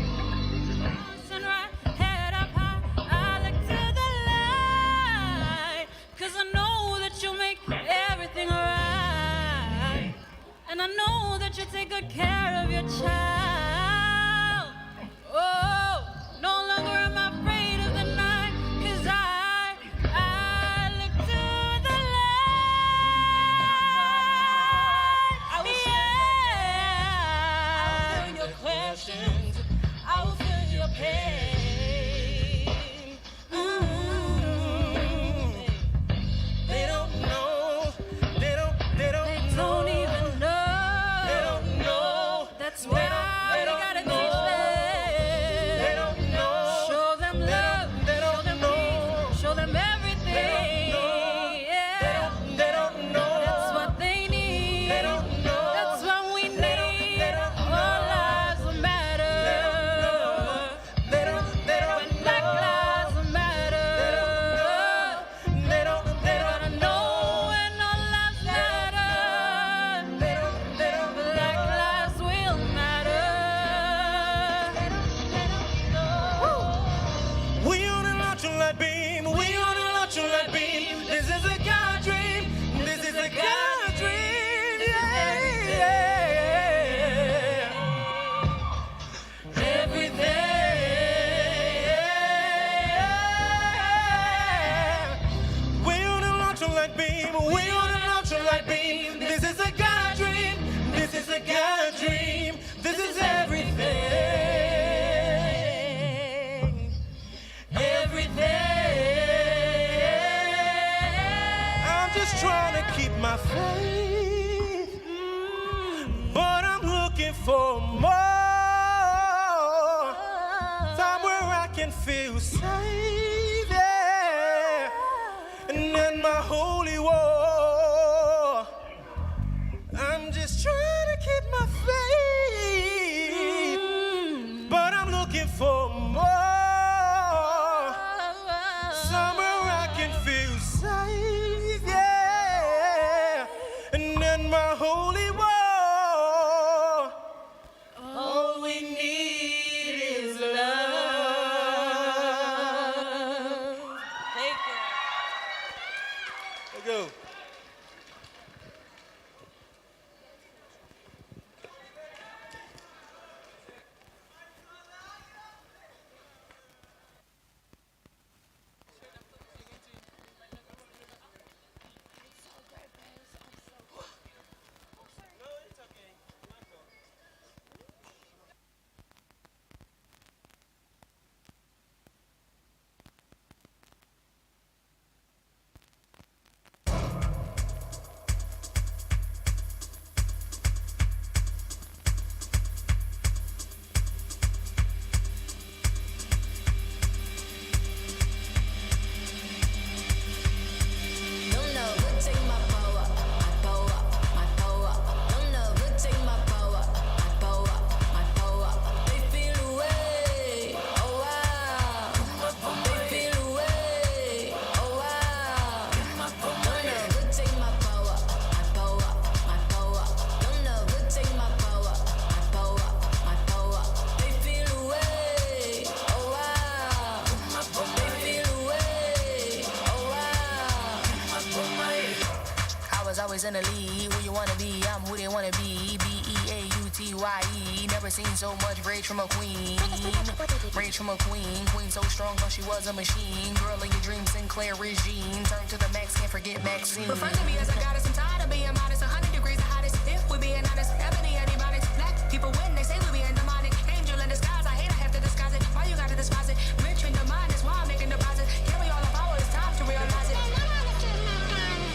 Listen right, head up high, I look to the light. 'Cause I know that you make everything right. And I know that you take good care of your child. Oh, no longer am I afraid of the night. 'Cause I look to the light. I will feel your questions. I will feel your pain. They don't know, they don't Don't even know. They don't know. That's why we gotta teach them. They don't know. Show them love. They don't Show them know. peace. Show them everything. Yeah. They don't know. That's what they need. They don't know. That's what we need. All lives will matter. They don't When Black lives will matter. They don't Gotta know when all lives matter. Black lives will matter. We on an ultralight beam, we on an ultralight beam. This is a God dream, this is a God dream, yeah. Everything. We on an ultralight beam, we on an ultralight beam. This is a God dream, this is a God dream, this is everything. Everything. I'm just trying to keep my faith. somewhere I can feel safe, yeah. And in my holy war, I'm just trying to keep my faith, but I'm looking for more. Somewhere I can feel safe, yeah. And in my holy war, all we need is love. Thank you. Let's go. Always in the lead, who you wanna be, I'm who they wanna be. BeAutye, never seen so much rage from a queen. Rage from a queen, queen so strong, thought she was a machine. Girl in your dreams, Sinclair regime. Turn to the max, can't forget Maxine. Refer to me as a goddess, I'm tired of being modest. 100 degrees the hottest, if we're being honest. Ebony, antibiotics, black people win, they say we being demonic. Angel in disguise, I hate I have to disguise it. Why you gotta despise it? Rich in the mind, that's why I'm making deposit. Carry all the power, it's time to realize it.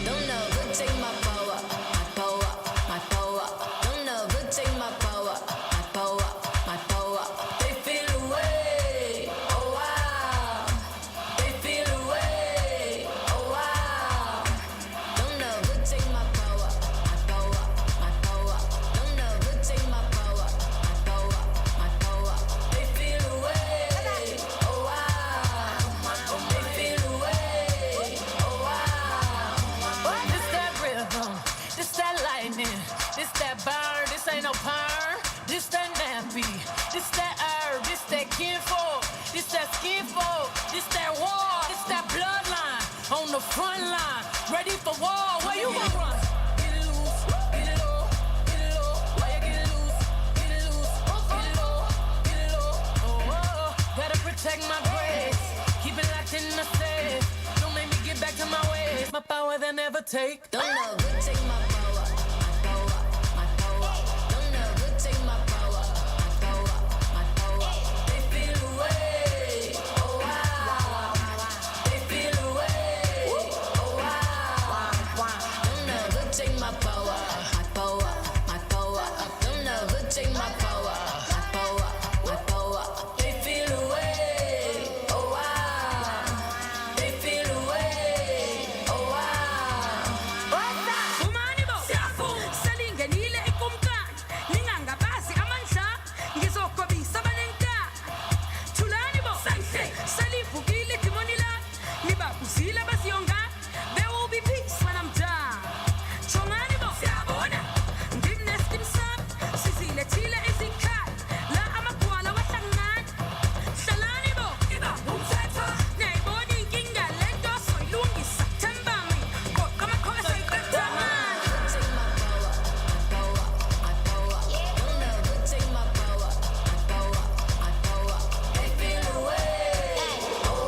Don't know, good take my power, my power, my power. Don't know, good take my power, my power, my power. They feel away, oh wow. They feel away, oh wow. Don't know, good take my power, my power, my power. Don't know, good take my power, my power, my power. They feel away, oh wow. They feel away, oh wow. This that rhythm, this that lightning, this that burn, this ain't no perm, this that nappy, this that herb, this that kinfolk, this that skinfolk, this that war, this that bloodline, on the front line, ready for war, where you gonna run? Get it loose, get it low, get it low, why you get it loose, get it loose, get it low, get it low, oh, oh, gotta protect my grace, keep it locked in the safe, don't make me get back to my ways, my power they'll never take. Don't know, good take my power, my power, my power. Don't know, good take my power, my power, my power. They feel away, oh wow. They feel away, oh wow. Don't know, good take my power, my power, my power. Don't know, good take my power, my power, my power. They feel away, oh wow. They feel away, oh wow. Umanibo, salingenile ikumkani, ningangabasi amanhla, ngizogobisa abanenka. Thulanibo, salivukile idimoni lami, nibabuzile abasiyonga. There will be peace when I'm done. Jonganibo, siyabona, ngimnestim sami, sizilethile izikhali, la amagwala wahlangana. Hlalanibo, iba umthetho, niyayibona inkinga lento soyilungisa. Thembami, goqa amakhosi soyiqeda manje. They feel away, oh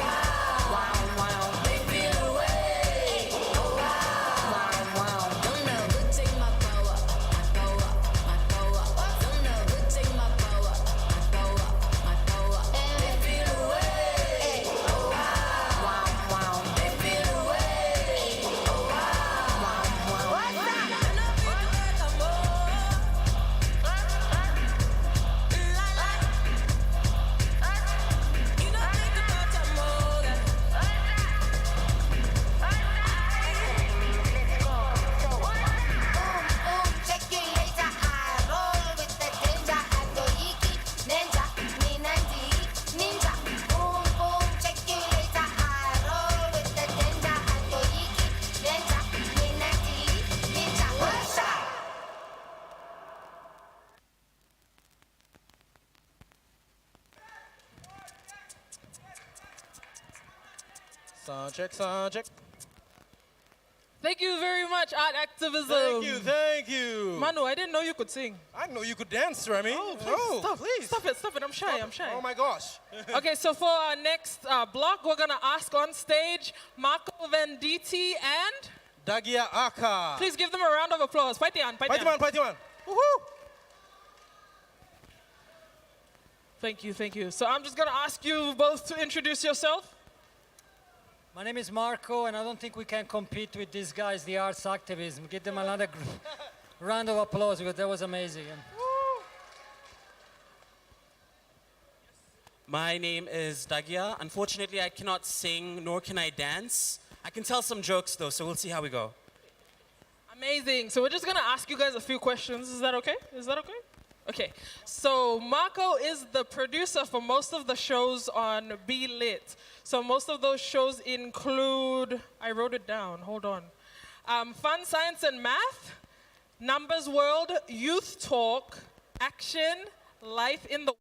wow. They feel away, Sound check, sound check. Thank you very much, Art Activism. Thank you, thank you. Manu, I didn't know you could sing. I know you could dance, Remy. Oh, please, stop, please. Stop it, I'm shy, I'm shy. Oh my gosh. Okay, so for our next block, we're gonna ask on stage Marco Venditti and Dagia Aka. Please give them a round of applause. Paitian. Paitian. Woohoo! Thank you. So I'm just gonna ask you both to introduce yourself. My name is Marco, and I don't think we can compete with these guys, the arts activism. Give them another round of applause, because that was amazing. My name is Dagia. Unfortunately, I cannot sing, nor can I dance. I can tell some jokes, though, so we'll see how we go. Amazing. So we're just gonna ask you guys a few questions. Is that okay? Okay. So Marco is the producer for most of the shows on BeLit. So most of those shows include, I wrote it down, hold on. Fun, Science and Math, Numbers World, Youth Talk, Action, Life in the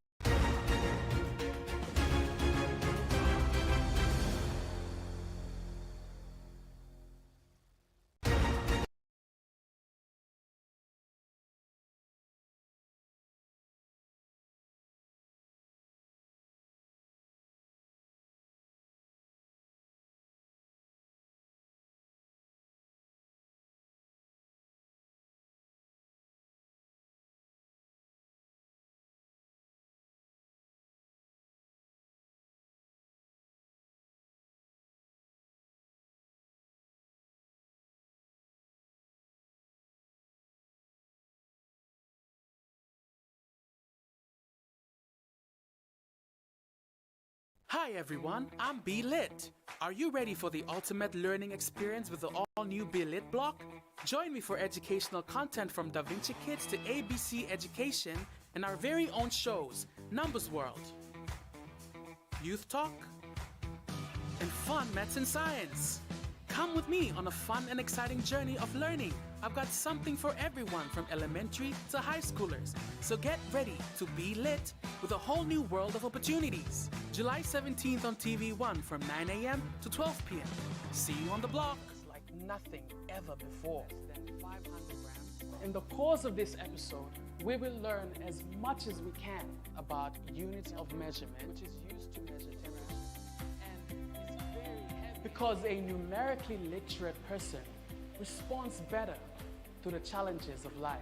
Hi everyone, I'm BeLit. Are you ready for the ultimate learning experience with the all-new BeLit block? Join me for educational content from Da Vinci Kids to ABC Education and our very own shows, Numbers World, Youth Talk, and Fun, Maths and Science. Come with me on a fun and exciting journey of learning. I've got something for everyone from elementary to high schoolers. So get ready to be lit with a whole new world of opportunities. July 17th on TVWAN from 9 a.m. to 12 p.m. See you on the block. Like nothing ever before. In the course of this episode, we will learn as much as we can about units of measurement, which is used to measure temperature, and is very heavy because a numerically literate person responds better to the challenges of life.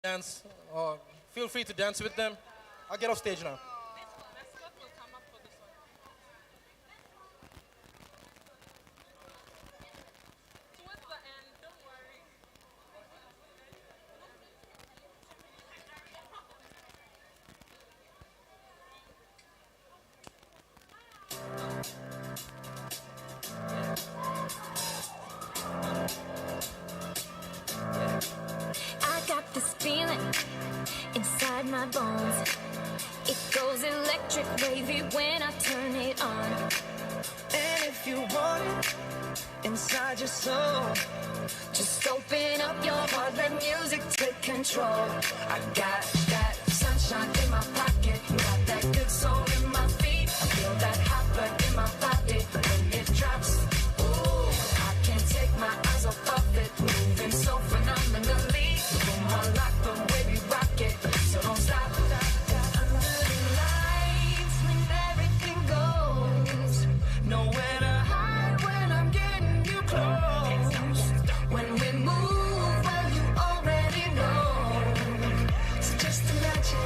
Dance, or feel free to dance with them. I'll get off stage now. my bones. It goes electric wavy when I turn it on. And if you want it inside your soul, Just open up your heart, let music take control. I got that sunshine in my pocket, got that good soul in my feet. I feel that hot blood in my body when it drops. Ooh, I can't take my eyes off of it, moving so phenomenally. Boom, I like the way we rock it, so don't stop. Under the lights when everything goes, nowhere to hide when I'm getting you close. When we move, well, you already know. So just imagine.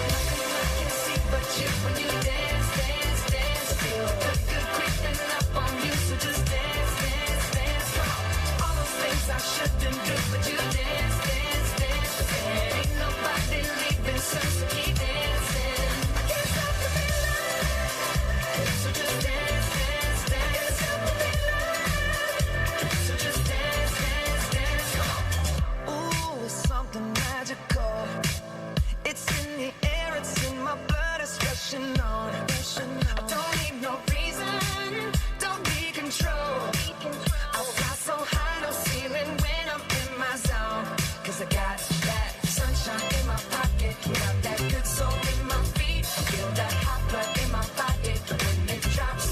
Nothing I can see but you when you dance, dance, dance. Feel the good creeping up on you, so just dance, dance, dance. Come on. All those things I shouldn't do, but you dance, dance, dance. There ain't nobody leaving, so keep dancing. I can't stop the feeling, so just dance, dance, dance. So just dance, dance, dance. ooh, it's something magical. It's in the air, it's in my blood, it's rushing on. I don't need no reason, don't be control. I'll fly so high, no ceiling when I'm in my zone. 'Cause I got that sunshine in my pocket, got that good soul in my feet. I feel that hot blood in my body when it drops.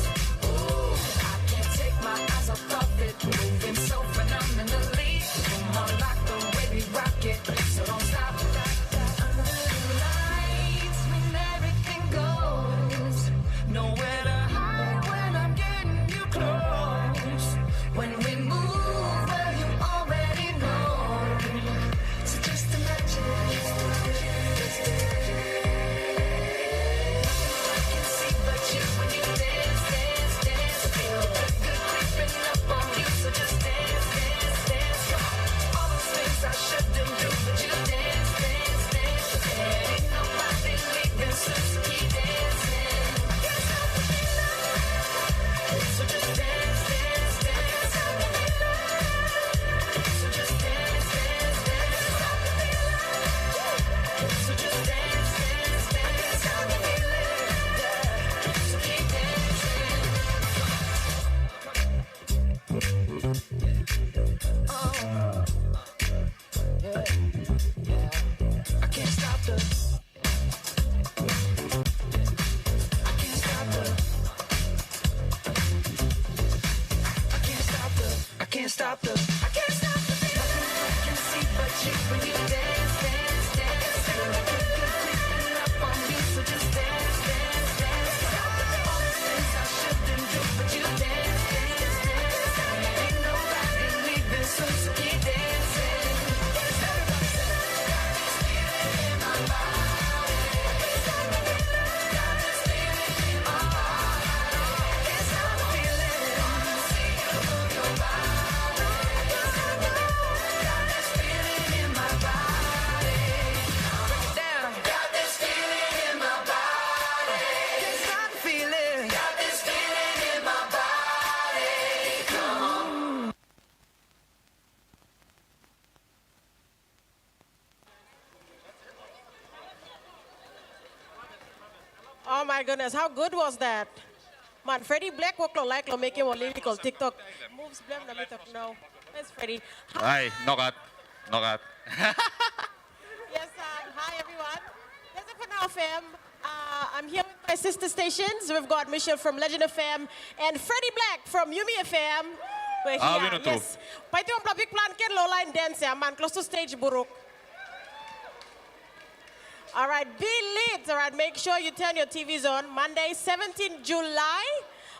Ooh, I can't take my eyes off of it, moving so phenomenally. Boom, I like the way we rock it, so don't stop. Under the lights when everything goes, nowhere to hide when I'm getting you close. When we move, well, you already know. So just imagine. Nothing I can see but you when you dance, dance, dance. Feel the good creeping up on you, so just dance, dance, dance. Come on. All those things I shouldn't do, but you dance, dance, dance. There ain't nobody leaving, so keep dancing. I can't stop the feeling, so just dance, dance, dance. So just dance, dance, dance. Stop the feeling, so just dance, dance, dance. Stop the feeling, so keep dancing. I can't stop the. I can't stop the. I can't stop the. I can't stop the. I can't stop the feeling. Nothing I can see but you when you dance, dance, dance. Feel the good creeping up on you, so just dance, dance, dance. All the things I shouldn't do, but you dance, dance, dance. Ain't nobody leaving, so keep dancing. Everybody say, got this feeling in my body. Can't stop the feeling. Got this feeling in my body. Can't stop the feeling. Wanna see you move your body. Can't stop the feeling. Got this feeling in my body. Break it down. Got this feeling in my body. Can't stop the feeling. Got this feeling in my body. Come on. Oh my goodness, how good was that? Man, Freddie Black worked like lo make him a lyrical TikTok. Moves blem na mitok. No. That's Freddie. Ay, nokat. Nokat. Yes, hi everyone. This is Panal FM. I'm here with my sister stations. We've got Michelle from Legend FM and Freddie Black from Yumi FM. We're here. we know too. Yes. Paiti yung big plan ken low line dance ya man close to stage buruk. All right, BeLit. All right, make sure you turn your TVs on. Monday, 17th July.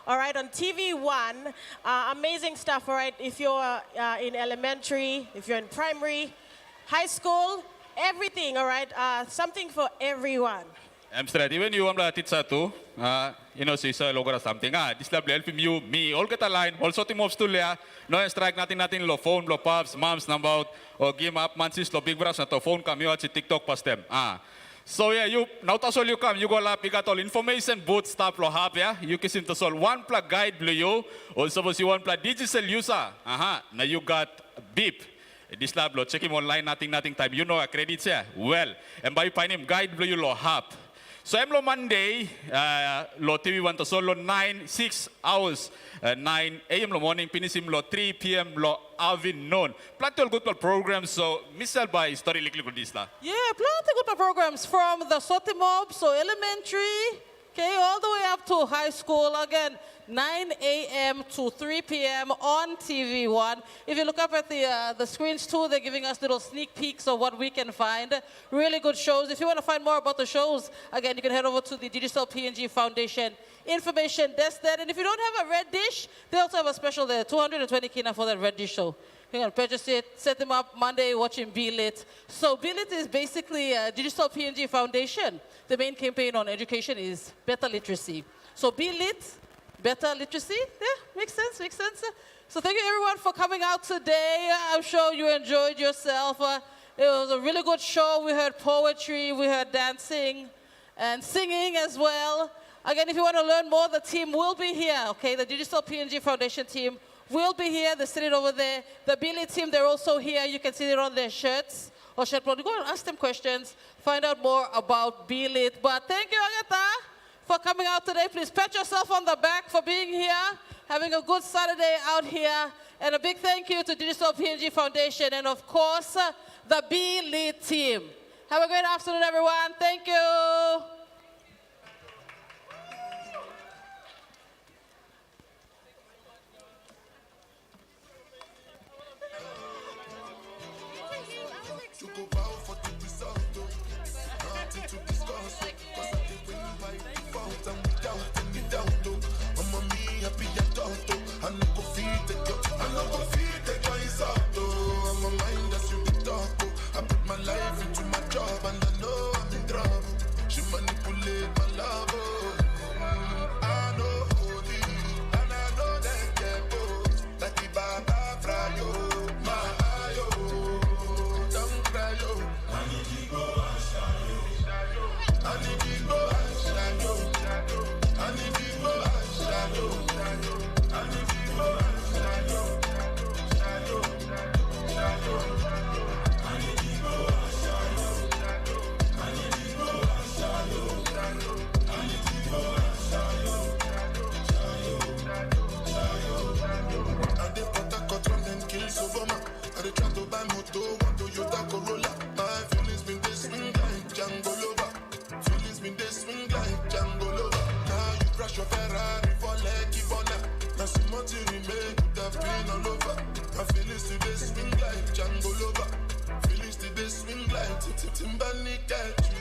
All right, on TVWAN. Amazing stuff. All right, if you're in elementary, if you're in primary, high school, everything. All right, something for everyone. Amstrad, even you want to satu, si sa logo na something. This lab help you, me, all get a line, also team of stulia, no strike natin lo phone, lo pubs, moms, number o game up, mansis, lo big brass na to phone kami at si TikTok pas them. So yeah, you now tasol you come, you go lap, you got all information, boot stuff lo have yeah. You kisim tasol one plug guide blue you, also was you one plug digital user. Na you got beep. This lab lo check him online nothing time. You know credit siya. Well, and by find him guide lo you lo hap. So I'm lo Monday, lo TVWAN to solo 6 hours, 9 a.m. lo morning, pinisim lo 3 p.m. lo afternoon. Plenty of good programs, so Missile by story likely ko this la. Yeah, plenty good programs from the Sotimob, so elementary, okay, all the way up to high school. Again, 9 a.m. to 3 p.m. on TVWAN. If you look up at the screens too, they're giving us little sneak peeks of what we can find. Really good shows. If you want to find more about the shows, again, you can head over to the Digital PNG Foundation information desk there. And if you don't have a red dish, they also have a special there, 220 kina for that red dish show. You can purchase it, set them up Monday watching BeLit. So BeLit is basically a Digital PNG Foundation. The main campaign on education is better literacy. So BeLit, better literacy, yeah, makes sense. So thank you everyone for coming out today. I'm sure you enjoyed yourself. It was a really good show. We heard poetry, we heard dancing, and singing as well. Again, if you want to learn more, the team will be here, okay? The Digital PNG Foundation team will be here. They're sitting over there. The BeLit team, they're also here. You can see it on their shirts or shirt. Go and ask them questions, find out more about BeLit. But thank you, Agatha, for coming out today. Please pat yourself on the back for being here, having a good Saturday out here. And a big thank you to Digital PNG Foundation and, of course, the BeLit team. Have a great afternoon, everyone. Thank you. Life into my job and I know I'm in trouble. She manipulate my love. I know holy and I know that get both. Like the Baba Frayo, my ayo, don't cry yo. I need to go and shayo. I need to go and shayo. I need to go and shayo. I need to go and shayo. Shayo. I dey try to buy moto, one Toyota Corolla. My feelings been they swing like Django Lover. Feelings been they swing like Django Lover. Now you crash your Ferrari for Lucky Bona. Now some money remain could have been all over. My feelings today swing like Django Lover. Feelings today swing like Timbani catch me.